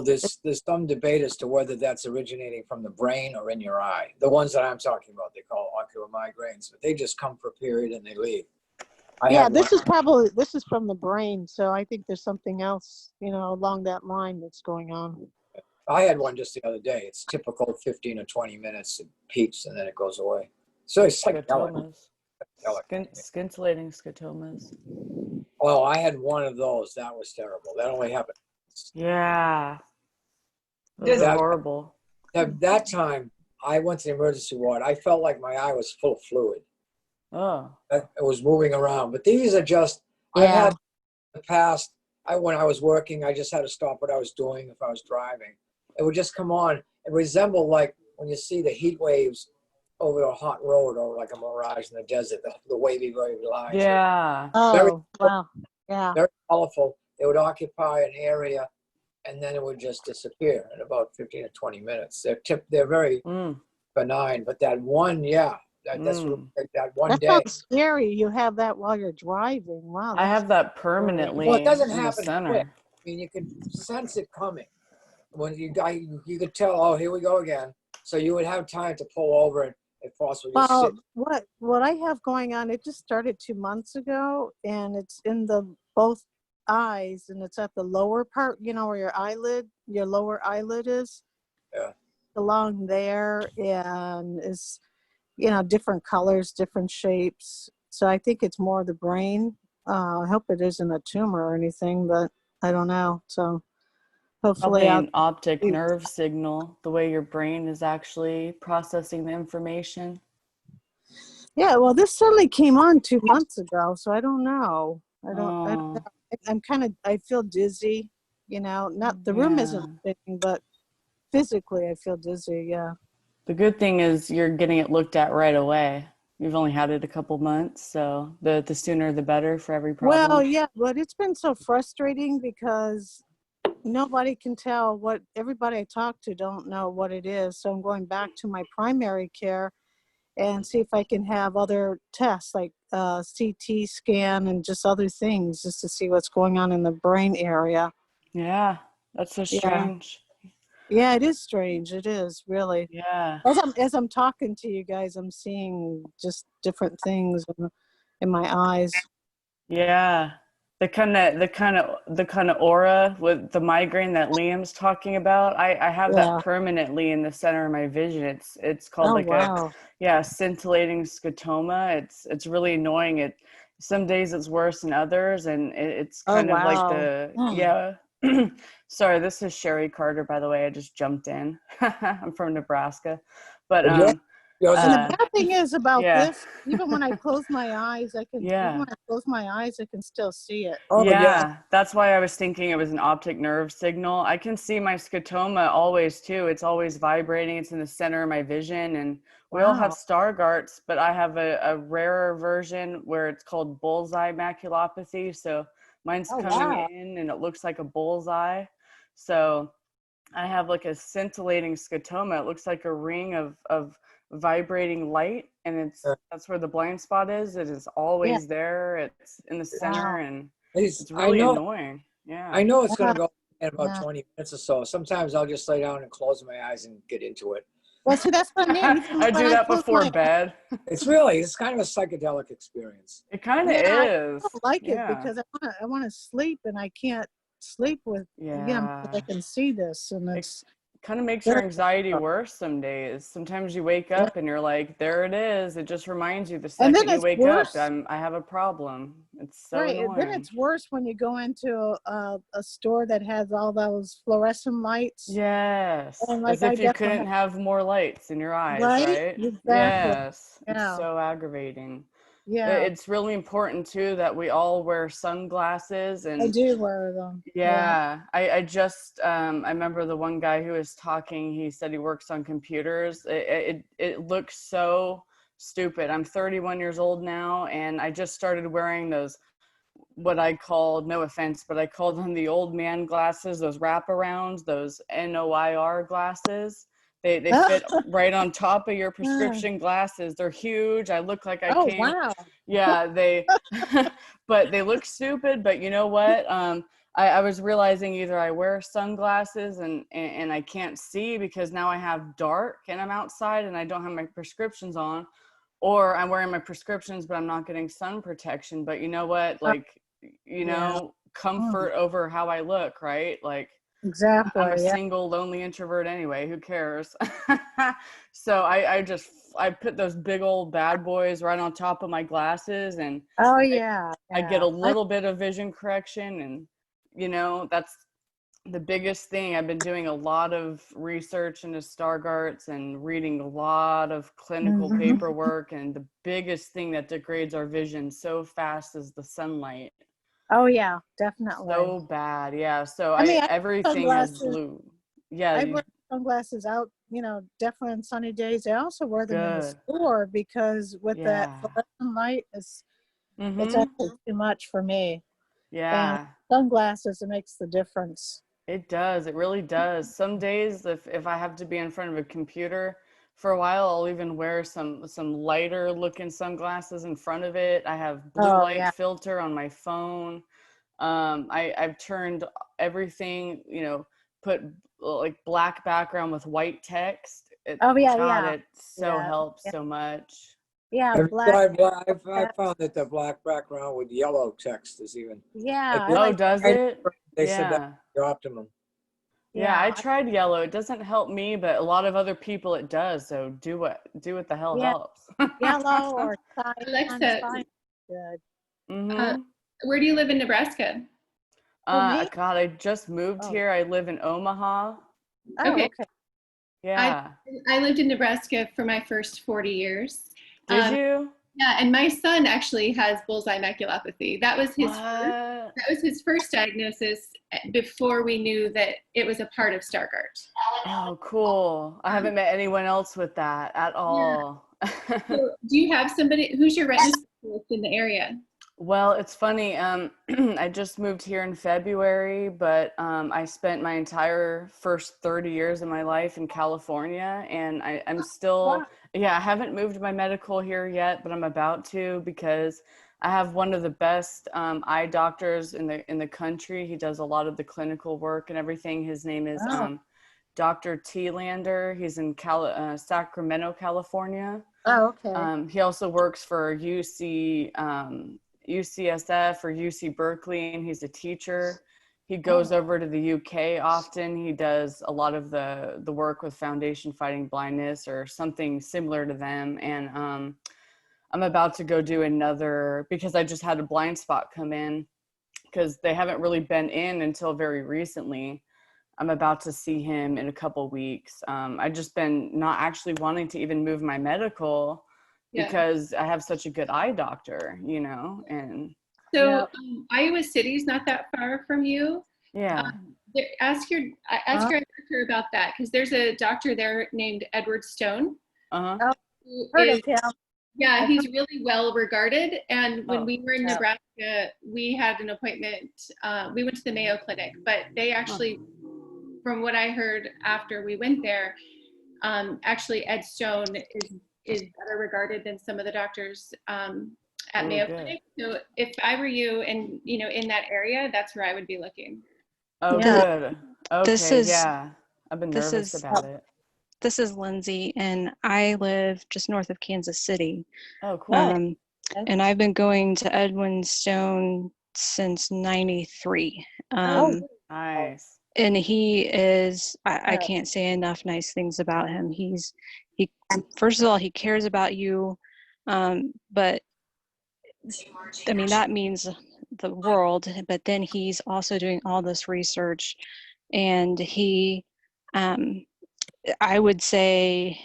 there's some debate as to whether that's originating from the brain or in your eye. The ones that I'm talking about, they call ocular migraines, but they just come for a period and they leave. This is from the brain, so I think there's something else, along that line that's going on. I had one just the other day. It's typical 15 or 20 minutes, it peaks and then it goes away. So it's psychedelic. Scintillating scotomas. Well, I had one of those. That was terrible. That only happened. Yeah. Those are horrible. At that time, I went to the emergency ward. I felt like my eye was full of fluid. Oh. It was moving around. But these are just, I had in the past, when I was working, I just had to stop what I was doing if I was driving. It would just come on and resemble like when you see the heat waves over a hot road or like a mirage in the desert, the wavy lines. Yeah. Wow. Yeah. Very colorful. They would occupy an area and then it would just disappear in about 15 or 20 minutes. They're very benign, but that one, that's that one that day. sounds scary. You have that while you're driving. Wow. I have that permanently. Well, it doesn't in happen the center. quick. I mean, you can sense it coming. When you could tell, oh, here we go again. So you would have time to pull over and if possible, just sit. What I have going on, it just started 2 months ago, and it's in both eyes, and it's at the lower part, where your lower eyelid is. Yeah. Along there, and is, different colors, different shapes. So I think it's more the brain. I hope it isn't a tumor or anything, but I don't know. So hopefully Probably an optic nerve signal, the way your brain is actually processing the information. Yeah, well, this suddenly came on 2 months ago, so I don't know. I don't know. I feel dizzy, not the room isn't big, but physically I feel dizzy. Yeah. The good thing is you're getting it looked at right away. You've only had it a couple months, so the sooner the better for every problem. Well, yeah, but it's been so frustrating because nobody can tell everybody I talk to don't know what it is. So I'm going back to my primary care and see if I can have other tests like CT scan and just other things just to see what's going on in the brain area. Yeah, that's so strange. Yeah, it is strange. It is really. Yeah. As I'm talking to you guys, I'm seeing just different things in my eyes. Yeah. The kind of aura with the migraine that Liam's talking about. I have that permanently in the center of my vision. It's called a scintillating scotoma. It's really annoying. Some days it's worse than others, and it's kind of like Sorry, this is Sherry Carter, by the way. I just jumped in. I'm from Nebraska, but and the bad thing is about this, even when I close my eyes, I can. Even when I close my eyes, I can still see it. That's why I was thinking it was an optic nerve signal. I can see my scotoma always too. It's always vibrating. It's in the center of my vision, and we all have Stargardt's, but I have a rarer version where it's called bullseye maculopathy. So mine's coming in, and it looks like a bullseye. So I have like a scintillating scotoma. It looks like a ring of vibrating light, and that's where the blind spot is. It is always there. It's in the center, and it's really annoying. Yeah, I know it's going to go in about 20 minutes or so. Sometimes I'll just lay down and close my eyes and get into it. Well, see, that's what I mean. I do that before bed. It's kind of a psychedelic experience. It kind of is. I don't like it because I want to sleep and I can't sleep with, Yeah. because I can see this, and it's kind of makes your anxiety worse some days. Sometimes you wake up and you're like, there it is. It just reminds you the And then second you it's wake worse. up, I have a problem. It's so Right. annoying. Then it's worse when you go into a store that has all those fluorescent lights. Yes. And like As if I you definitely couldn't have more lights in your eyes, right? right? Exactly. Yes. It's Yeah. so aggravating. Yeah. It's really important too that we all wear sunglasses. And I do wear them. yeah, I just I remember the one guy who was talking, he said he works on computers. It looks so stupid. I'm 31 years old now, and I just started wearing those, what I call, no offense, but I call them the old man glasses, those wraparounds, those NOIR glasses. They fit right on top of your prescription glasses. They're huge. I look like I Oh, can't. wow. Yeah, they, but they look stupid. But you know what? I was realizing either I wear sunglasses and I can't see because now I have dark and I'm outside and I don't have my prescriptions on, or I'm wearing my prescriptions but I'm not getting sun protection. But you know what? Like, you know, comfort over how I look, right? Like, exactly. I'm a single, lonely introvert anyway. Who cares? So I put those big old bad boys right on top of my glasses, and oh yeah, I get a little bit of vision correction, and you know, that's the biggest thing. I've been doing a lot of research into Stargardts and reading a lot of clinical paperwork, and the biggest thing that degrades our vision so fast is the sunlight. Oh yeah, definitely. So bad, yeah. So I mean, everything is blue. Yeah. I wear sunglasses out, definitely on sunny days. I also wear them in the store because with that fluorescent light, it's actually too much for me. Yeah. And sunglasses, it makes the difference. It does. It really does. Some days, if I have to be in front of a computer for a while, I'll even wear some lighter looking sunglasses in front of it. I have blue light filter on my phone. I've turned everything, put like black background with white text. It helps so much. Yeah, I found that the black background with yellow text is even. Does it? They said that's the optimum. Yeah, I tried yellow. It doesn't help me, but a lot of other people it does. So do what the hell helps. Yellow or Alexa, good. Where do you live in Nebraska? God, I just moved here. I live in Omaha. Oh, okay. Yeah. I lived in Nebraska for my first 40 years. Did you? Yeah, and my son actually has bullseye maculopathy. That was his first diagnosis before we knew that it was a part of Stargardt. Oh, cool. I haven't met anyone else with that at all. Yeah. So do you have somebody who's your retina specialist in the area? Well, it's funny. I just moved here in February, but I spent my entire first 30 years of my life in California, and I'm still, I haven't moved my medical here yet, but I'm about to, because I have one of the best eye doctors in the country. He does a lot of the clinical work and everything. His name is Dr. T. Lander. He's in Sacramento, California. Oh, okay. He also works for UCSF or UC Berkeley, and he's a teacher. He goes over to the UK often. He does a lot of the work with Foundation Fighting Blindness or something similar to them. And I'm about to go do another, because I just had a blind spot come in, because they haven't really been in until very recently. I'm about to see him in a couple weeks. I've just been not actually wanting to even move my medical because I have such a good eye doctor, and. So Iowa City is not that far from you. Yeah. Ask your doctor about that, because there's a doctor there named Edward Stone. Heard of him. Yeah, he's really well regarded. And when we were in Nebraska, we had an appointment. We went to the Mayo Clinic, but they actually, from what I heard after we went there, actually Ed Stone is better regarded than some of the doctors at Mayo Clinic. So if I were you and in that area, that's where I would be looking. Oh, good. Okay, I've been this nervous about it. This is Lindsay, and I live just north of Kansas City. Oh, cool. And I've been going to Edwin Stone since '93. Nice. And he is, I can't say enough nice things about him. He first of all, he cares about you, but I mean, that means the world, but then he's also doing all this research, and he, I would say,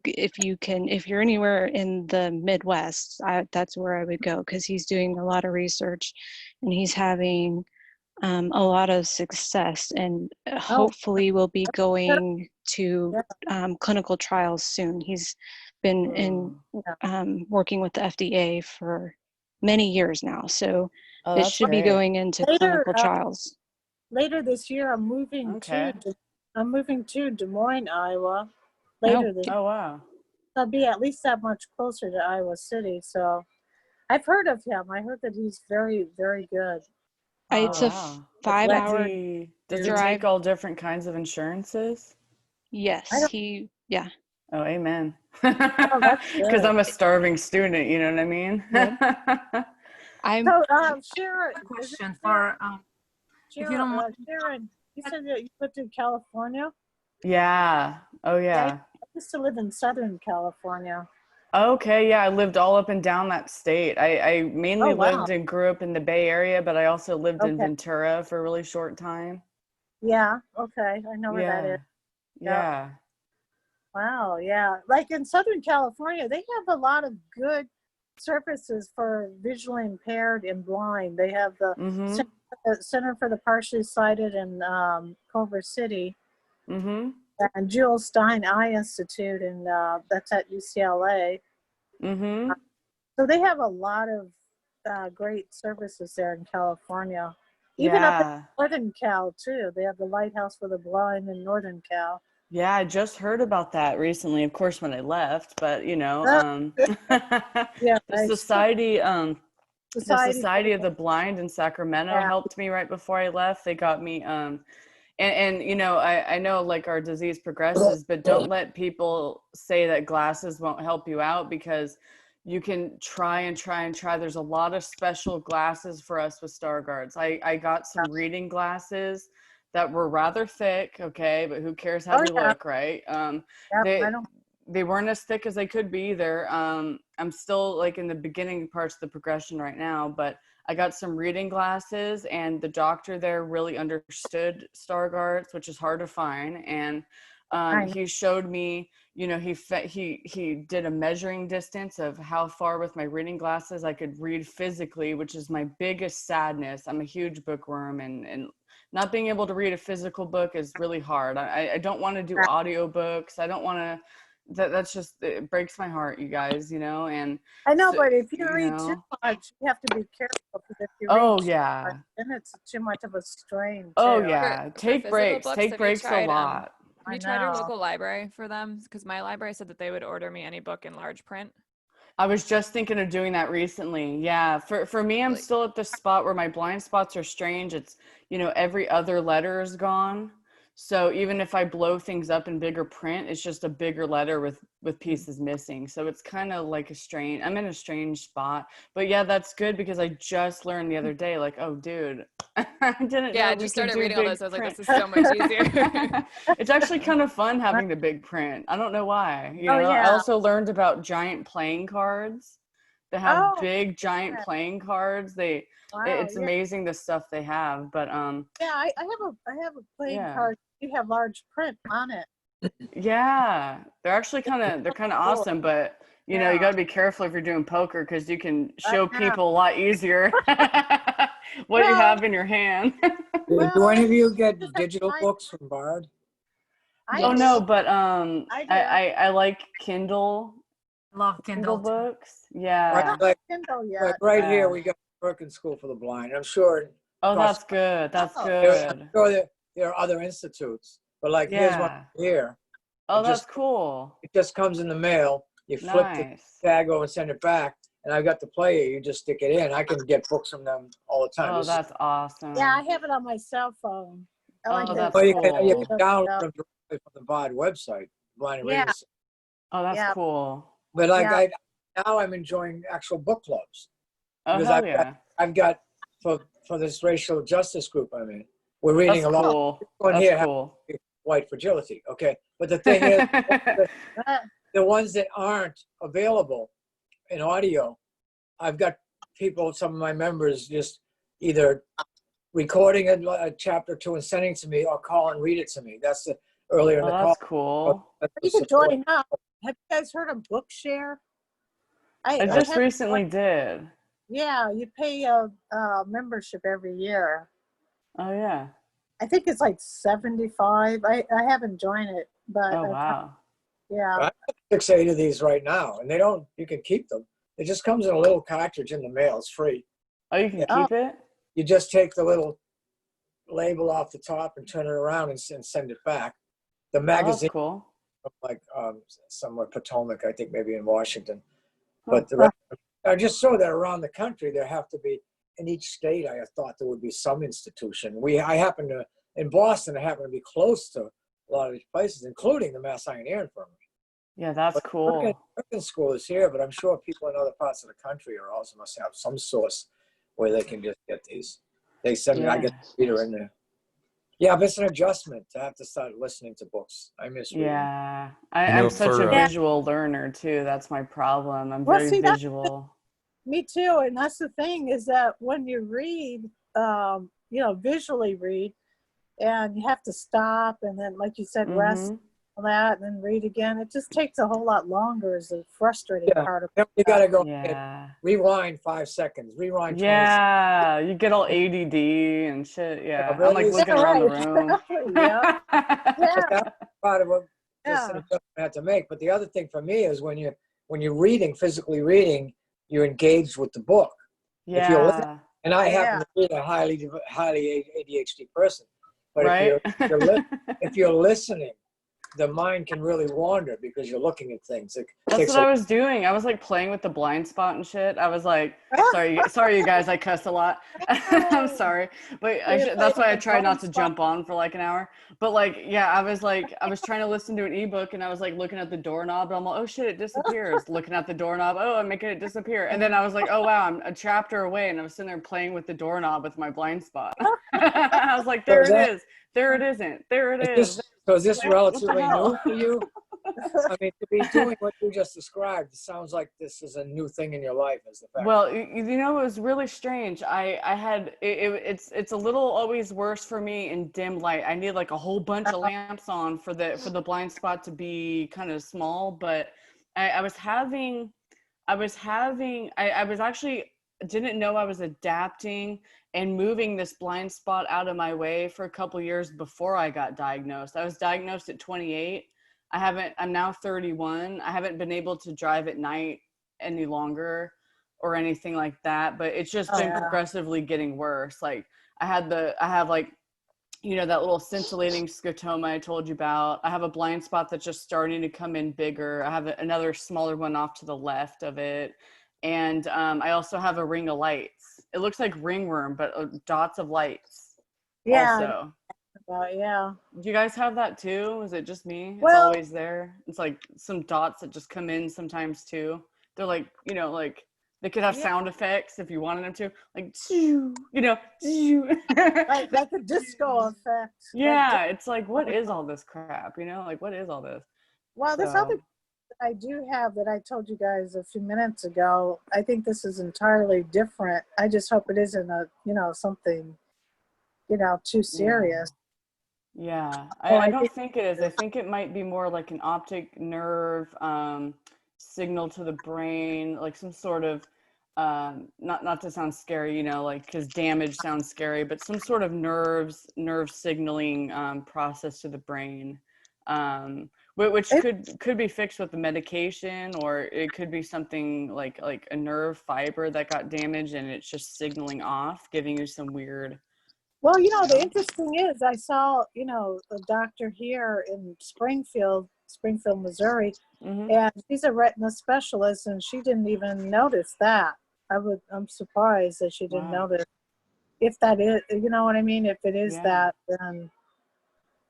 if you're anywhere in the Midwest, that's where I would go, because he's doing a lot of research and he's having a lot of success, and hopefully will be going to clinical trials soon. He's been working with the FDA for many years now, so Oh, it that's should be great. going into clinical trials. Later this year, I'm moving to Des Moines, Iowa. Later this year. Oh, wow. I'll be at least that much closer to Iowa City. So I've heard of him. I heard that he's very, very good. It's a 5-hour Does he drive. take all different kinds of insurances? Yes, yeah. Oh, amen. that's Because good. I'm a starving student, you know what I mean? So, Sharon, Question for if you don't mind. Sharon, you said that you lived in California? Yeah. Oh, yeah. I used to live in Southern California. Okay, yeah, I lived all up and down that state. I mainly Oh, wow. lived and grew up in the Bay Area, but I also lived in Okay. Ventura for a really short time. Yeah, okay. I know where that is. Yeah. Wow, yeah. Like in Southern California, they have a lot of good services for visually impaired and blind. They have the Center for the Partially Sighted in Culver City, and Jules Stein Eye Institute, and that's at UCLA. So they have a lot of great services there in California. Even up in Northern Cal too. They have the Lighthouse for the Blind in Northern Cal. Yeah, I just heard about that recently, of course, when I left, but you know, the Society of the Blind in Sacramento helped me right before I left. They got me, and you know, I know like our disease progresses, but don't let people say that glasses won't help you out, because you can try and try and try. There's a lot of special glasses for us with Stargardts. I got some reading glasses that were rather thick, okay, but who cares how they look, right? They weren't as thick as they could be either. I'm still like in the beginning parts of the progression right now, but I got some reading glasses, and the doctor there really understood Stargardts, which is hard to find. And he showed me, you know, he did a measuring distance of how far with my reading glasses I could read physically, which is my biggest sadness. I'm a huge bookworm, and not being able to read a physical book is really hard. I don't want to do audiobooks. I don't want to, that's just, it breaks my heart, you guys, you know, and I know, so, but if you read too much, you have to be careful, because if you read too much, then it's too much of a strain too. Oh yeah, For take physical breaks, books, take have you breaks a tried, lot. Have you tried your local library for them? Because my library said that they would order me any book in large print. I was just thinking of doing that recently. Yeah, for me, I'm still at the spot where my blind spots are strange. It's, you know, every other letter is gone. So even if I blow things up in bigger print, it's just a bigger letter with pieces missing. So it's kind of like I'm in a strange spot. But yeah, that's good, because I just learned the other day, like, oh dude, I didn't know I we just could started do reading all big those. I was like, print. this is so much easier. It's actually kind of fun having the big print. I don't know why. You know, Oh, I yeah. also learned about giant playing cards. They have big giant playing cards. It's amazing the stuff they have. But yeah, I have a playing card. You have large print on it. yeah, they're actually kind of awesome. But you know, you got to be careful if you're doing poker, because you can show people a lot easier what you have in your hand. Do any of you get digital books from Bard? Oh no, but I like Kindle. Love Kindle Kindle books. Yeah. Kindle Right here, we got Working School for the Blind. I'm sure. Oh, that's good. That's I'm good. sure there are other institutes, but like here's one here. Oh, that's cool. It just comes in the mail. You flip the tag over and send it back, and I've got the player. You just stick it in. I can get books from them all the time. Oh, that's awesome. Yeah, I have it on my cell phone. That's you cool. can download them directly from the Bard website, Blind and Reading. Oh, that's cool. But like now I'm enjoying actual book clubs. Oh, Because hell yeah. I've got for this racial justice group I'm in. We're reading That's a lot. cool. One That's here cool. has white fragility. Okay, but the thing is, the ones that aren't available in audio, I've got people, some of my members, just either recording a chapter 2 and sending to me, or call and read it to me. That's the earlier in Oh, the that's call. cool. You can join up. Have you guys heard of Bookshare? I just had recently one. did. Yeah, you pay a membership every year. Oh, yeah. I think it's like 75. I haven't joined it, but Oh, wow. yeah. I have 6, 8 of these right now, and you can keep them. It just comes in a little cartridge in the mail. It's free. Oh, you can keep it? You just take the little label off the top and turn it around and send it back. The magazine, cool. like somewhere Potomac, I think maybe in Washington. But the rest, I just saw that around the country there have to be, in each state I thought there would be some institution. I happen to, in Boston, I happen to be close to a lot of these places, including the Mass Eye and Ear Infirmary. Yeah, that's cool. American school is here, but I'm sure people in other parts of the country are also must have some source where they can just get these. They send me, I get the reader in there. Yeah, but it's an adjustment to have to start listening to books. I miss reading. Yeah, I'm such a visual learner too. That's my problem. I'm very visual. Me too. And that's the thing, is that when you read, visually read, and you have to stop and then, like you said, rest on that and then read again. It just takes a whole lot longer, is the frustrating part of it. You got to go and rewind 5 seconds, rewind 20 seconds. You get all ADD and shit. Yeah, I'm like looking around the room. Yeah. That's part of what this adjustment I had to make. But the other thing for me is when you're reading, physically reading, you're engaged with the book. Yeah. If you're listening, and I happen to be a highly ADHD person. But if you're listening, the mind can really wander because you're looking at things. That's what I was doing. I was like playing with the blind spot and shit. I was like, sorry you guys, I cussed a lot. I'm sorry. But that's why I tried not to jump on for like an hour. But I was trying to listen to an ebook and I was like looking at the doorknob and I'm like, oh shit, it disappears. Looking at the doorknob, oh, I'm making it disappear. And then I was like, oh wow, I'm a chapter away, and I was sitting there playing with the doorknob with my blind spot. I was like, there it is. There it isn't. There it is. So is this relatively new for you? I mean, to be doing what you just described, it sounds like this is a new thing in your life. Is the fact? Well, it was really strange. It's a little always worse for me in dim light. I need like a whole bunch of lamps on for the blind spot to be kind of small. But I actually didn't know I was adapting and moving this blind spot out of my way for a couple years before I got diagnosed. I was diagnosed at 28. I'm now 31. I haven't been able to drive at night any longer or anything like that, but it's just been progressively getting worse. Like I have that little scintillating scotoma I told you about. I have a blind spot that's just starting to come in bigger. I have another smaller one off to the left of it. And I also have a ring of lights. It looks like ringworm, but dots of lights. Yeah. Also. Do you guys have that too? Is it just me? It's always there. It's like some dots that just come in sometimes too. They're like, they could have sound effects if you wanted them to. Like, like a disco effect. Yeah, it's like, what is all this crap? Like, what is all this? Well, this other I do have that I told you guys a few minutes ago. I think this is entirely different. I just hope it isn't something, too serious. Yeah, I don't think it is. I think it might be more like an optic nerve signal to the brain, like some sort of, not to sound scary, because damage sounds scary, but some sort of nerve signaling process to the brain. Which could be fixed with the medication, or it could be something like a nerve fiber that got damaged and it's just signaling off, giving you some weird. Well, the interesting is I saw, a doctor here in Springfield, Missouri, and she's a retina specialist, and she didn't even notice that. I'm surprised that she didn't notice. If that is, you know what I mean? If it is that, then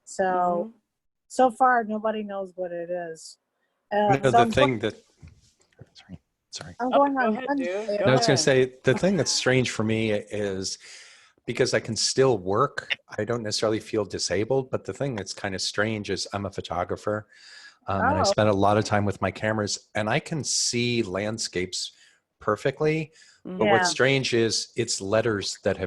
so far nobody knows what it is. The thing that Sorry. I'm Oh, going go on ahead, Wednesday. dude. Go No, I was going ahead. to say the thing that's strange for me is because I can still work. I don't necessarily feel disabled, but the thing that's kind of strange is I'm a photographer, and I Oh, spend a lot of time with my cameras, and I can see landscapes perfectly. But what's yeah. strange is it's letters that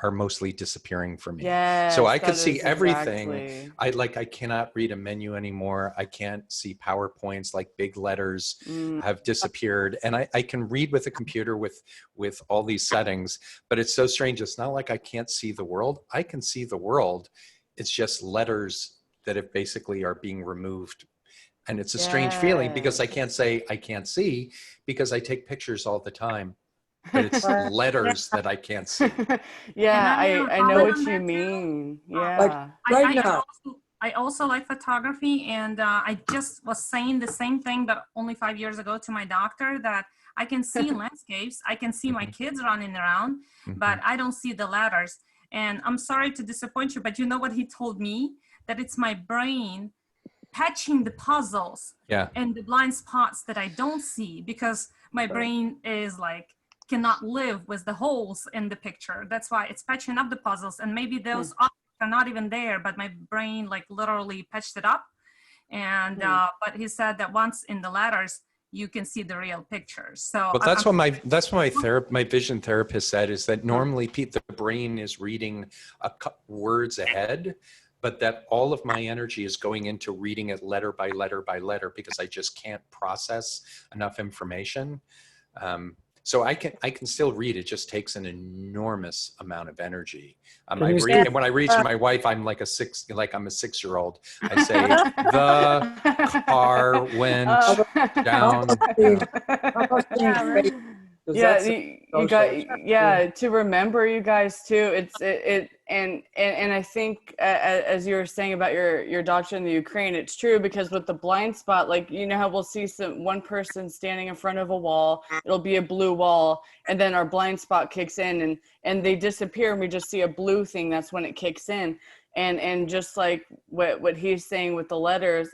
are mostly disappearing for me. So Yes, I could that see is everything. exactly. I cannot read a menu anymore. I can't see PowerPoints, like big letters have disappeared. And I can read with a computer with all these settings, but it's so strange. It's not like I can't see the world. I can see the world. It's just letters that have basically are being removed. And it's a strange feeling because I Yes. can't say I can't see because I take pictures all the time, but it's Right. letters that I can't see. Yeah, I know comment what on you that too? mean. Like Yeah. right now. I also like photography, and I just was saying the same thing, but only 5 years ago to my doctor, that I can see landscapes, I can see my kids running around, but I don't see the letters. And I'm sorry to disappoint you, but you know what he told me? That it's my brain patching the puzzles Yeah. and the blind spots that I don't see, because my brain is like cannot live with the holes in the picture. That's why it's patching up the puzzles, and maybe those objects are not even there, but my brain like literally patched it up. And but he said that once in the letters you can see the real pictures. So Well, that's what my vision therapist said, is that normally the brain is reading words ahead, but that all of my energy is going into reading it letter by letter by letter because I just can't process enough information. So I can still read. It just takes an enormous amount of energy. And when I read to my wife, I'm like I'm a 6-year-old. I say the car went down. Yeah, you got, yeah, to remember, you guys too. And I think as you were saying about your doctor in the Ukraine, it's true, because with the blind spot, like, you know how we'll see one person standing in front of a wall, it'll be a blue wall, and then our blind spot kicks in and they disappear, and we just see a blue thing. That's when it kicks in. And just like what he's saying with the letters,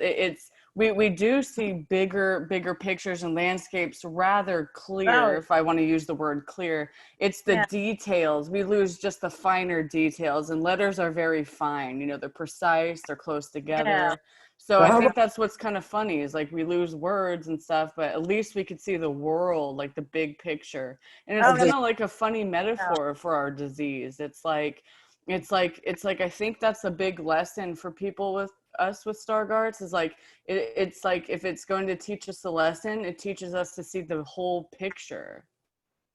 we do see bigger pictures and landscapes rather clear, if I want to use the word clear. It's the details. We lose just the finer details, and letters are very fine. You know, they're precise, they're close together. So I think that's what's kind of funny, is like we lose words and stuff, but at least we could see the world, like the big picture. And it's kind of like a funny metaphor for our disease. It's like I think that's a big lesson for people with Stargardts, is like it's like, if it's going to teach us a lesson, it teaches us to see the whole picture.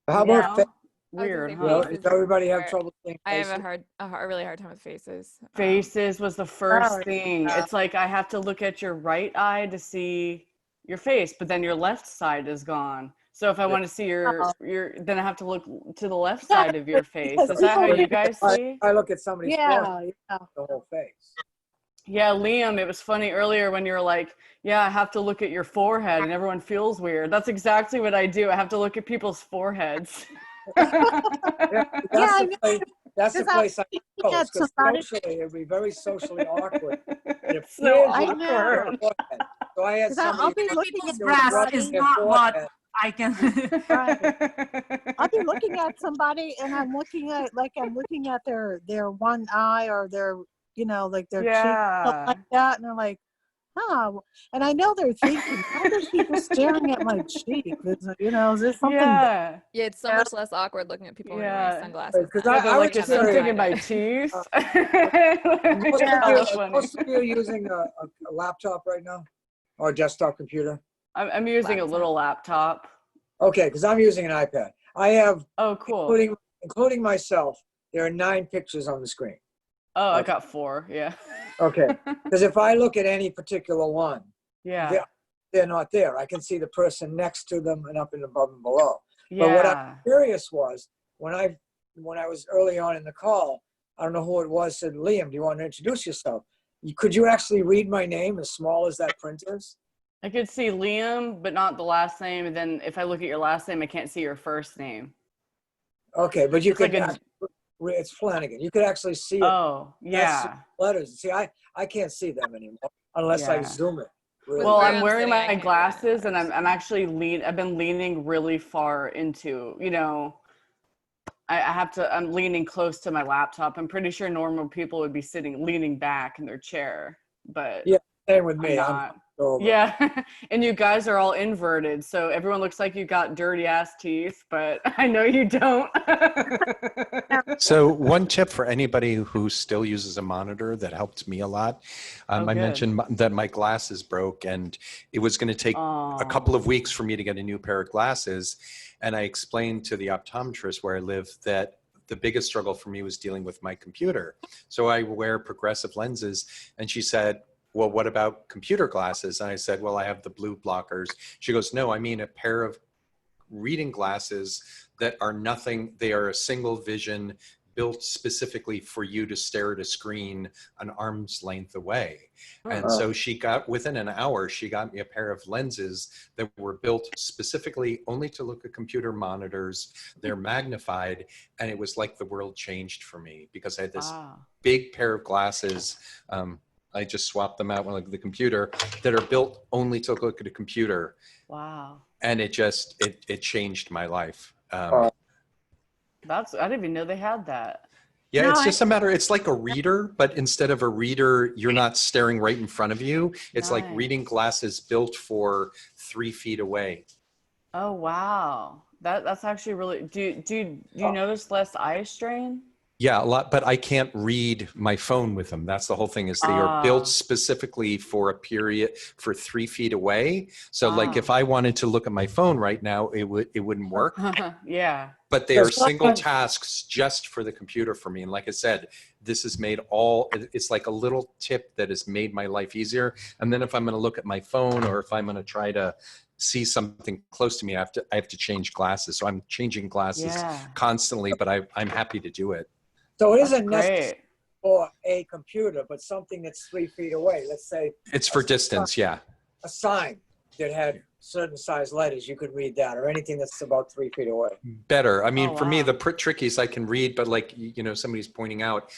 How about weird, huh? huh? Does everybody have trouble seeing I have faces? a really hard time with faces. Faces was the first thing. It's like I have to look at your right eye to see your face, but then your left side is gone. So if I want to see your then I have to look to the left side of your face. Is that how you guys see? I look at somebody's forehead, the whole face. Yeah, Liam, it was funny earlier when you were like, yeah, I have to look at your forehead, and everyone feels weird. That's exactly what I do. I have to look at people's foreheads. That's the place I go, because socially, it'd be very socially awkward. It So awkward. So I had I'll be looking at breast is not what I can. I'll be looking at somebody, and I'm looking at their one eye, or their, like their cheek, something like that, and they're like, and I know they're thinking, why are people staring at my cheek? Is there something? Yeah, it's so much less awkward looking at people wearing sunglasses. Because I like just something in my teeth. Most of you are using a laptop right now, or a desktop computer. I'm using a little laptop. Okay, because I'm using an iPad. I have, cool, including myself, there are 9 pictures on the screen. Oh, I got 4. Yeah. Okay, because if I look at any particular one, they're not there. I can see the person next to them and up and above and below. Yeah. But what I'm curious was, when I was early on in the call, I don't know who it was, said, Liam, do you want to introduce yourself? Could you actually read my name as small as that print is? I could see Liam, but not the last name. And then if I look at your last name, I can't see your first name. Okay, but you could. Like it's Flanagan. You could actually see it. Oh, yeah. That's letters. See, I can't see them anymore unless I zoom it Well, where I'm I'm wearing sitting, I my can't glasses and I'm actually I've been leaning really far into, I have to, I'm leaning close to my laptop. I'm pretty sure normal people would be leaning back in their chair, but Yeah, same with me. I'm I'm not. over. Yeah, and you guys are all inverted, so everyone looks like you got dirty ass teeth, but I know you don't. So one tip for anybody who still uses a monitor that helped me a lot, Oh, I good. mentioned that my glasses broke and it was going to take a couple of weeks for me to get a new pair of glasses. And I explained to the optometrist where I live that the biggest struggle for me was dealing with my computer. So I wear progressive lenses. And she said, well, what about computer glasses? And I said, well, I have the blue blockers. She goes, no, I mean a pair of reading glasses that are nothing. They are a single vision built specifically for you to stare at a screen an arm's length away. And so she got, within an hour, she got me a pair of lenses that were built specifically only to look at computer monitors. They're magnified. And it was like the world changed for me because I had this big pair of glasses. I just swapped them out with the computer that are built only to look at a computer. Wow. And it changed my life. I didn't even know they had that. Yeah, it's just a matter, it's like a reader, but instead of a reader, you're not staring right in front of you. It's like reading glasses built for 3 feet away. Oh, wow. That's actually really, do you notice less eye strain? Yeah, a lot, but I can't read my phone with them. That's the whole thing, is they are built specifically for a period for 3 feet away. So like if I wanted to look at my phone right now, it wouldn't work. Yeah. But they are single tasks just for the computer for me. And like I said, this has made it's like a little tip that has made my life easier. And then if I'm going to look at my phone or if I'm going to try to see something close to me, I have to change glasses. So I'm changing glasses constantly, but I'm happy to do it. So it isn't necessary for a computer, but something that's 3 feet away. Let's say it's for distance. Yeah. A sign that had certain size letters, you could read that, or anything that's about 3 feet away. Better. I mean, for me, the trickies I can read, but like, somebody's pointing out,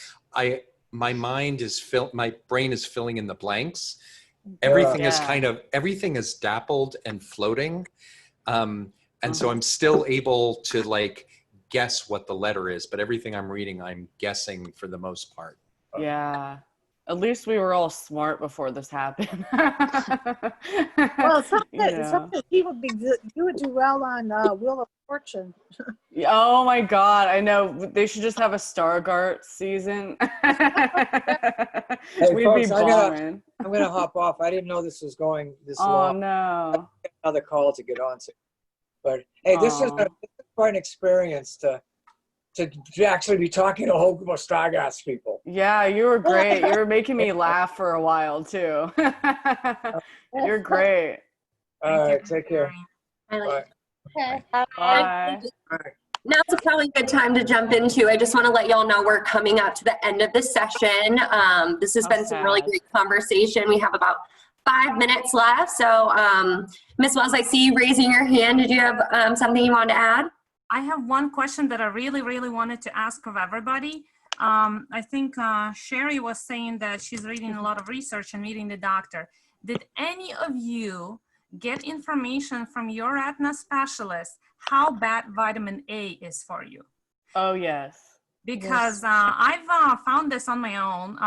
my brain is filling in the blanks. Everything is everything is dappled and floating. And so I'm still able to like guess what the letter is, but everything I'm reading, I'm guessing for the most part. Yeah. At least we were all smart before this happened. Well, something people you would do well on Wheel of Fortune. Oh my God, I know. They should just have a Stargardt season. Hey, We'd folks, be I'm balling. gonna hop off. I didn't know this was going this Oh long. no. Another call to get on to. But hey, this is quite an experience to actually be talking to a whole group of Stargardt people. Yeah, you were great. You were making me laugh for a while too. You're great. All right, take care. Bye. Bye. Now's probably a good time to jump into. I just want to let y'all know we're coming up to the end of the session. This has been some really great conversation. We have about 5 minutes left. So, Ms. Wells, I see you raising your hand. Did you have something you wanted to add? I have one question that I really, really wanted to ask of everybody. I think Sherry was saying that she's reading a lot of research and meeting the doctor. Did any of you get information from your retina specialist how bad vitamin A is for you? Oh, yes. Because I've found this on my own,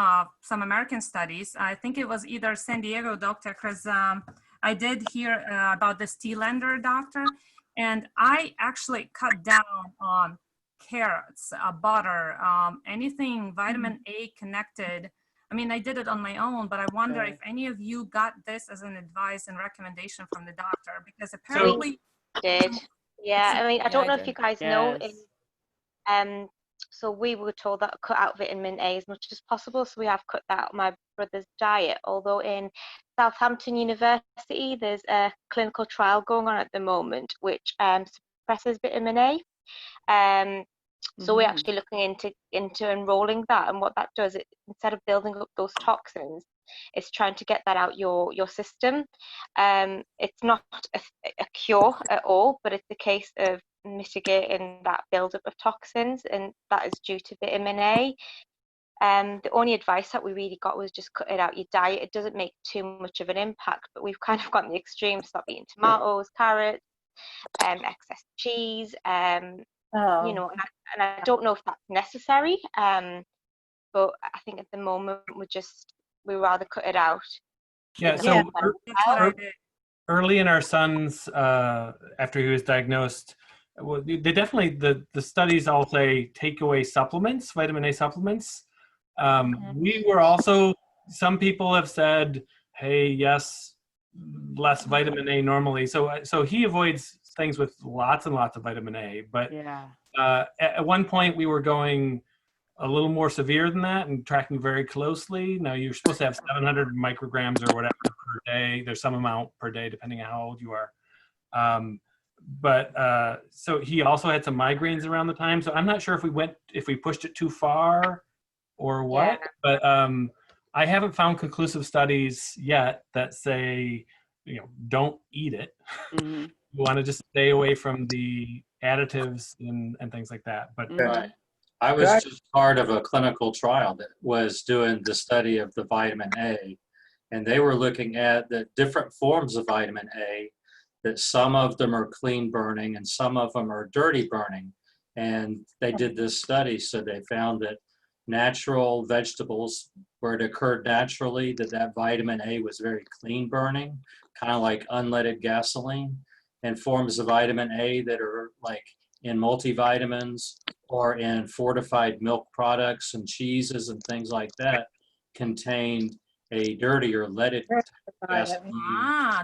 some American studies. I think it was either San Diego doctor, because I did hear about this T-Lander doctor, and I actually cut down on carrots, butter, anything vitamin A connected. I mean, I did it on my own, but I wonder if any of you got this as an advice and recommendation from the doctor, because apparently did. Yeah, I mean, I don't know if you guys know, so we were told that cut out vitamin A as much as possible, so we have cut that out of my brother's diet. Although in Southampton University, there's a clinical trial going on at the moment which suppresses vitamin A. So we're actually looking into enrolling that, and what that does, instead of building up those toxins, it's trying to get that out your system. It's not a cure at all, but it's a case of mitigating that buildup of toxins, and that is due to vitamin A. The only advice that we really got was just cut it out your diet. It doesn't make too much of an impact, but we've kind of gone the extreme, stop eating tomatoes, carrots, excess cheese, you know, and I don't know if that's necessary, but I think at the moment we rather cut it out. Yeah, so early in our son's, after he was diagnosed, well, they definitely, the studies all say take away supplements, vitamin A supplements. We were also, some people have said, hey, yes, less vitamin A normally. So he avoids things with lots and lots of vitamin A. But at one point we were going a little more severe than that and tracking very closely. Now you're supposed to have 700 micrograms or whatever per day. There's some amount per day depending on how old you are. So he also had some migraines around the time. So I'm not sure if we pushed it too far or what, but I haven't found conclusive studies yet that say, you know, don't eat it. You want to just stay away from the additives and things like that. But right. I was just part of a clinical trial that was doing the study of the vitamin A, and they were looking at the different forms of vitamin A, that some of them are clean burning and some of them are dirty burning. And they did this study, so they found that natural vegetables, where it occurred naturally, that vitamin A was very clean burning, kind of like unleaded gasoline, and forms of vitamin A that are like in multivitamins or in fortified milk products and cheeses and things like that contained a dirtier leaded gasoline,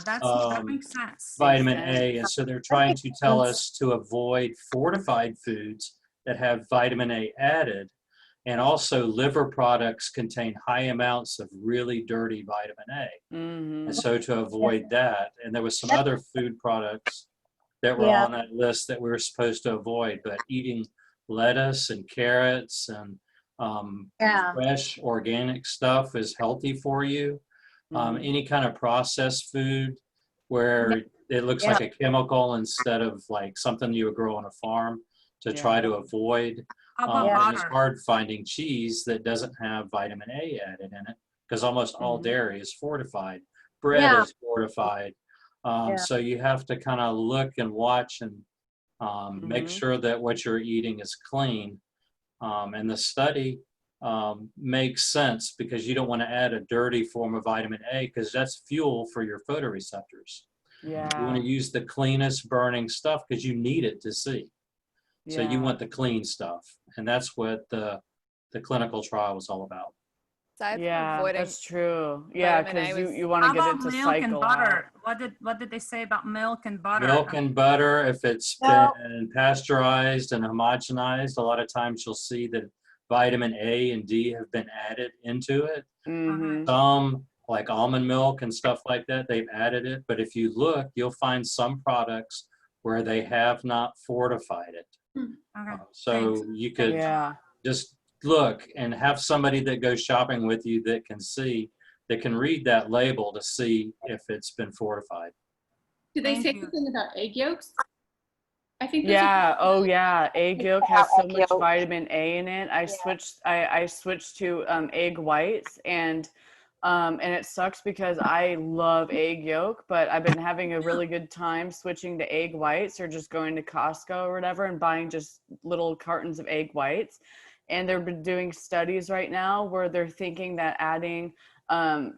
that makes sense. vitamin A. And so they're trying to tell us to avoid fortified foods that have vitamin A added. And also liver products contain high amounts of really dirty vitamin A. And so to avoid that, and there was some other food products that were on that list that we were supposed to avoid, but eating lettuce and carrots and fresh organic stuff is healthy for you. Any kind of processed food where it looks like a chemical instead of like something you would grow on a farm, to try to avoid. And it's hard finding cheese that doesn't have vitamin A added in it, because almost all dairy is fortified. Bread is fortified. So you have to kind of look and watch and make sure that what you're eating is clean. And the study makes sense, because you don't want to add a dirty form of vitamin A, because that's fuel for your photoreceptors. You want to use the cleanest burning stuff because you need it to see. So you want the clean stuff. And that's what the clinical trial was all about. That's true. Yeah, because you want to get it to milk cycle and butter? What did they say about milk and butter? Milk and butter, if it's been pasteurized and homogenized, a lot of times you'll see that vitamin A and D have been added into it. Some, like almond milk and stuff like that, they've added it. But if you look, you'll find some products where they have not fortified it. So you could just look and have somebody that goes shopping with you that can read that label to see if it's been fortified. Do they say anything about egg yolks? I think egg yolk has so much vitamin A in it. I switched to egg whites, and it sucks because I love egg yolk, but I've been having a really good time switching to egg whites, or just going to Costco or whatever and buying just little cartons of egg whites. And they've been doing studies right now where they're thinking that adding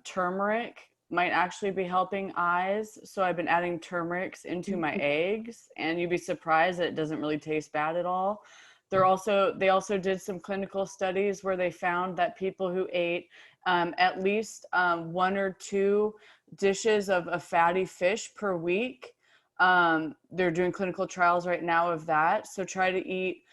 turmeric might actually be helping eyes. So I've been adding turmerics into my eggs, and you'd be surprised that it doesn't really taste bad at all. They also did some clinical studies where they found that people who ate at least 1 or 2 dishes of a fatty fish per week, they're doing clinical trials right now of that. So try to eat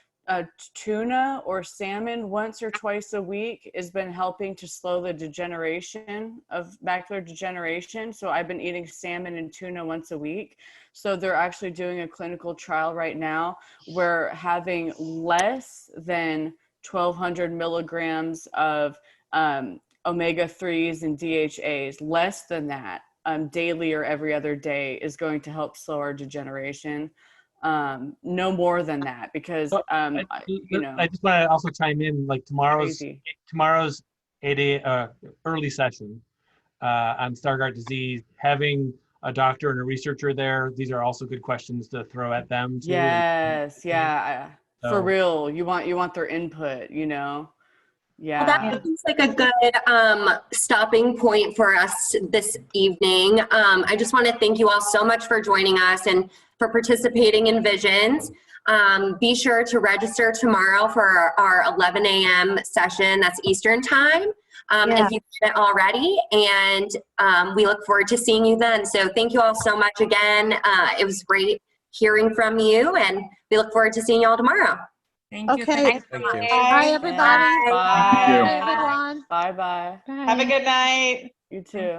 tuna or salmon once or twice a week has been helping to slow the degeneration of macular degeneration. So I've been eating salmon and tuna once a week. So they're actually doing a clinical trial right now where having less than 1,200 milligrams of omega-3s and DHAs, less than that, daily or every other day, is going to help slow our degeneration. no more than that, because you know, I just want to also chime in, like tomorrow's 8 early session on Stargardt disease, having a doctor and a researcher there, these are also good questions to throw at them too. yes, yeah, for So- real. You want their input, you know. Well, Yeah. that seems like a good stopping point for us this evening. I just want to thank you all so much for joining us and for participating in Visions. Be sure to register tomorrow for our 11 a.m. session. That's Eastern time. If you did it already, and we look forward to seeing you then. So thank you all so much again. It was great hearing from you, and we look forward to seeing you all tomorrow. Thank you. Okay. Thank you. Bye, everybody. Bye. Bye, everyone. Bye. Bye. Have a good night. You too.